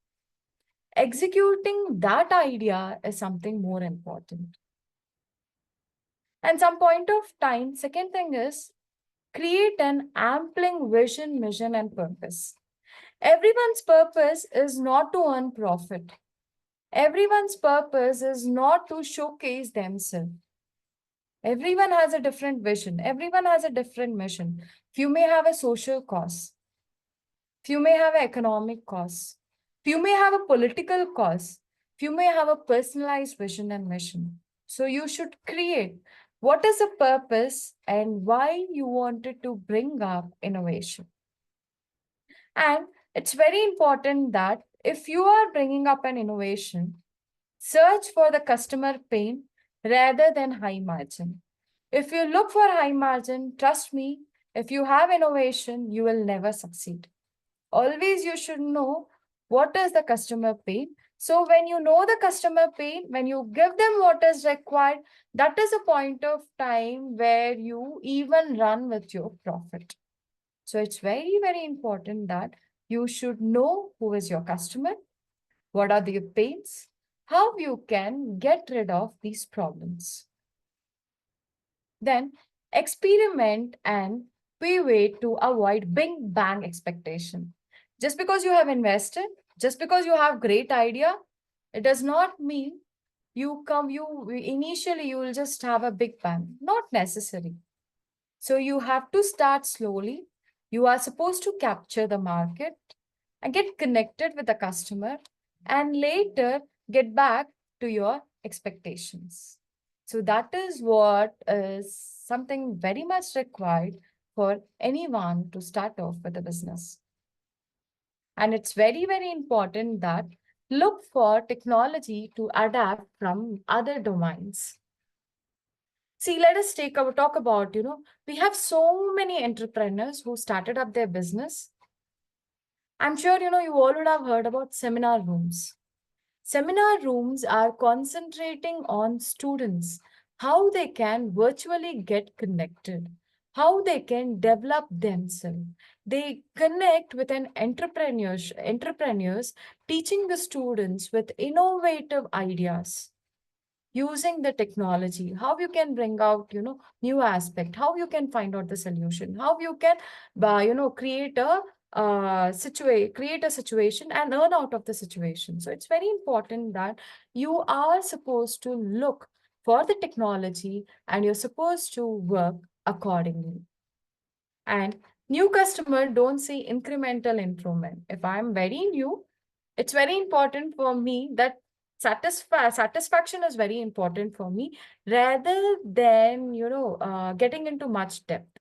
executing that idea is something more important. And some point of time, second thing is create an ampling vision, mission, and purpose. Everyone's purpose is not to earn profit. Everyone's purpose is not to showcase themselves. Everyone has a different vision. Everyone has a different mission. Few may have a social cause. Few may have an economic cause. Few may have a political cause. Few may have a personalized vision and mission. So you should create What is the purpose and why you wanted to bring up innovation? And it's very important that if you are bringing up an innovation, search for the customer pain rather than high margin. If you look for high margin, trust me, if you have innovation, you will never succeed. Always you should know what is the customer pain. So when you know the customer pain, when you give them what is required, that is a point of time where you even run with your profit. So it's very, very important that you should know who is your customer, what are their pains, how you can get rid of these problems. Then experiment and pivot to avoid big bang expectation. Just because you have invested, just because you have great idea, it does not mean you initially you will just have a big bang. Not necessary. So you have to start slowly. You are supposed to capture the market and get connected with the customer and later get back to your expectations. So that is what is something very much required for anyone to start off with a business. And it's very, very important that look for technology to adapt from other domains. See, let us talk about, we have so many entrepreneurs who started up their business. I'm sure, you all would have heard about seminar rooms. Seminar rooms are concentrating on students, how they can virtually get connected, how they can develop themselves. They connect with entrepreneurs, teaching the students with innovative ideas using the technology, how you can bring out new aspect, how you can find out the solution, how you can create a create a situation and earn out of the situation. So it's very important that you are supposed to look for the technology and you're supposed to work accordingly. And new customer don't see incremental improvement. If I'm very new, it's very important for me that satisfaction is very important for me rather than getting into much depth.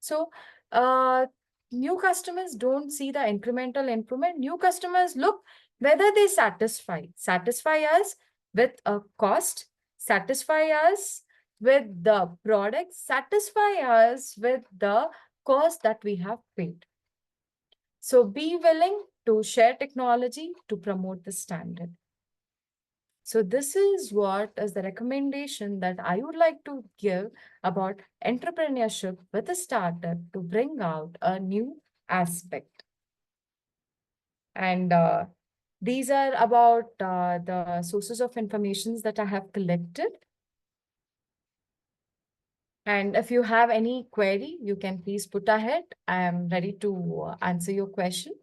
So uh, new customers don't see the incremental improvement. New customers look whether they satisfy us with a cost, satisfy us with the product, satisfy us with the cost that we have paid. So be willing to share technology to promote the standard. So this is what is the recommendation that I would like to give about entrepreneurship with a startup to bring out a new aspect. And these are about the sources of information that I have collected. And if you have any query, you can please put ahead. I am ready to answer your question.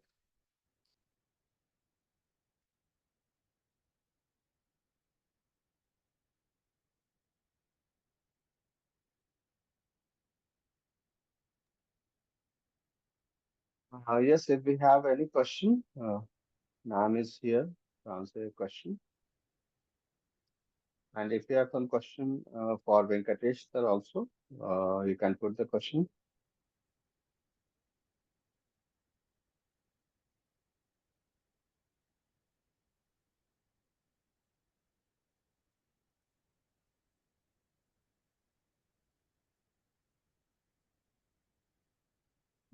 Yes, if we have any question, ma'am is here to answer your question. And if you have some question for Venkatesh sir also, you can put the question.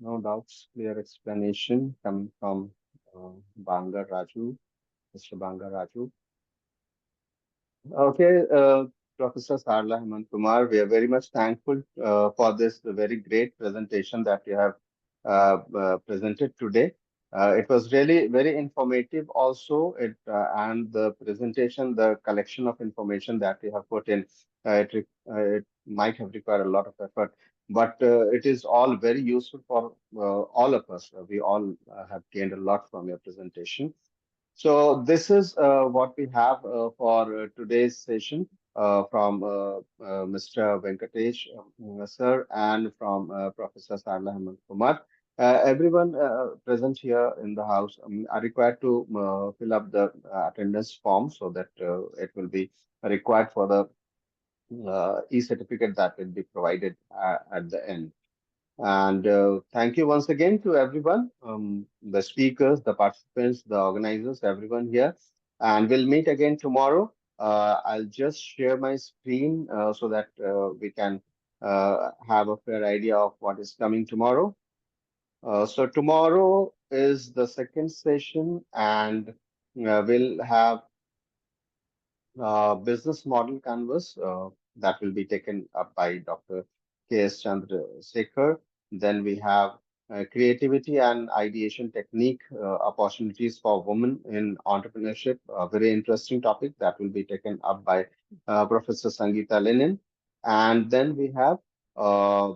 No doubts, clear explanation coming from Banga Raju, Mr. Banga Raju. Okay, Professor Sarala Hemanth Kumar, we are very much thankful for this very great presentation that you have presented today. It was really very informative also, and the presentation, the collection of information that you have put in, it might have required a lot of effort, but it is all very useful for all of us. We all have gained a lot from your presentation. So this is what we have for today's session from Mr. Venkatesh sir and from Professor Sarala Hemanth Kumar. Everyone present here in the house are required to fill up the attendance form so that it will be required for the e-certificate that will be provided at the end. And thank you once again to everyone, the speakers, the participants, the organizers, everyone here. And we'll meet again tomorrow. I'll just share my screen so that we can have a fair idea of what is coming tomorrow. So tomorrow is the second session, and we'll have business model canvas that will be taken up by Dr. K.S. Chandrasekhar. Then we have creativity and ideation technique opportunities for women in entrepreneurship, a very interesting topic that will be taken up by Professor Sangeeta Lenin. And then we have uh,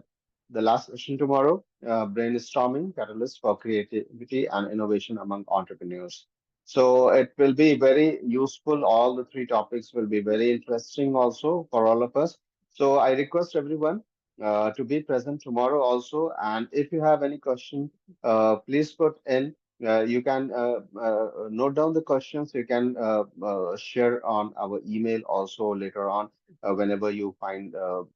the last session tomorrow, brainstorming catalyst for creativity and innovation among entrepreneurs. So it will be very useful. All the three topics will be very interesting also for all of us. So I request everyone to be present tomorrow also. And if you have any question, please put in. You can note down the questions. You can share on our email also later on whenever you find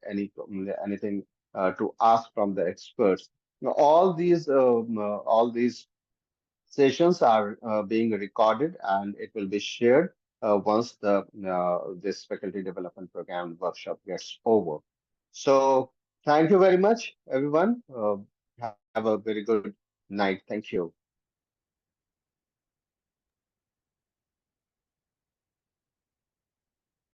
anything to ask from the experts. Now, all these sessions are being recorded and it will be shared once the this faculty development program workshop gets over. So thank you very much, everyone. Have a very good night. Thank you.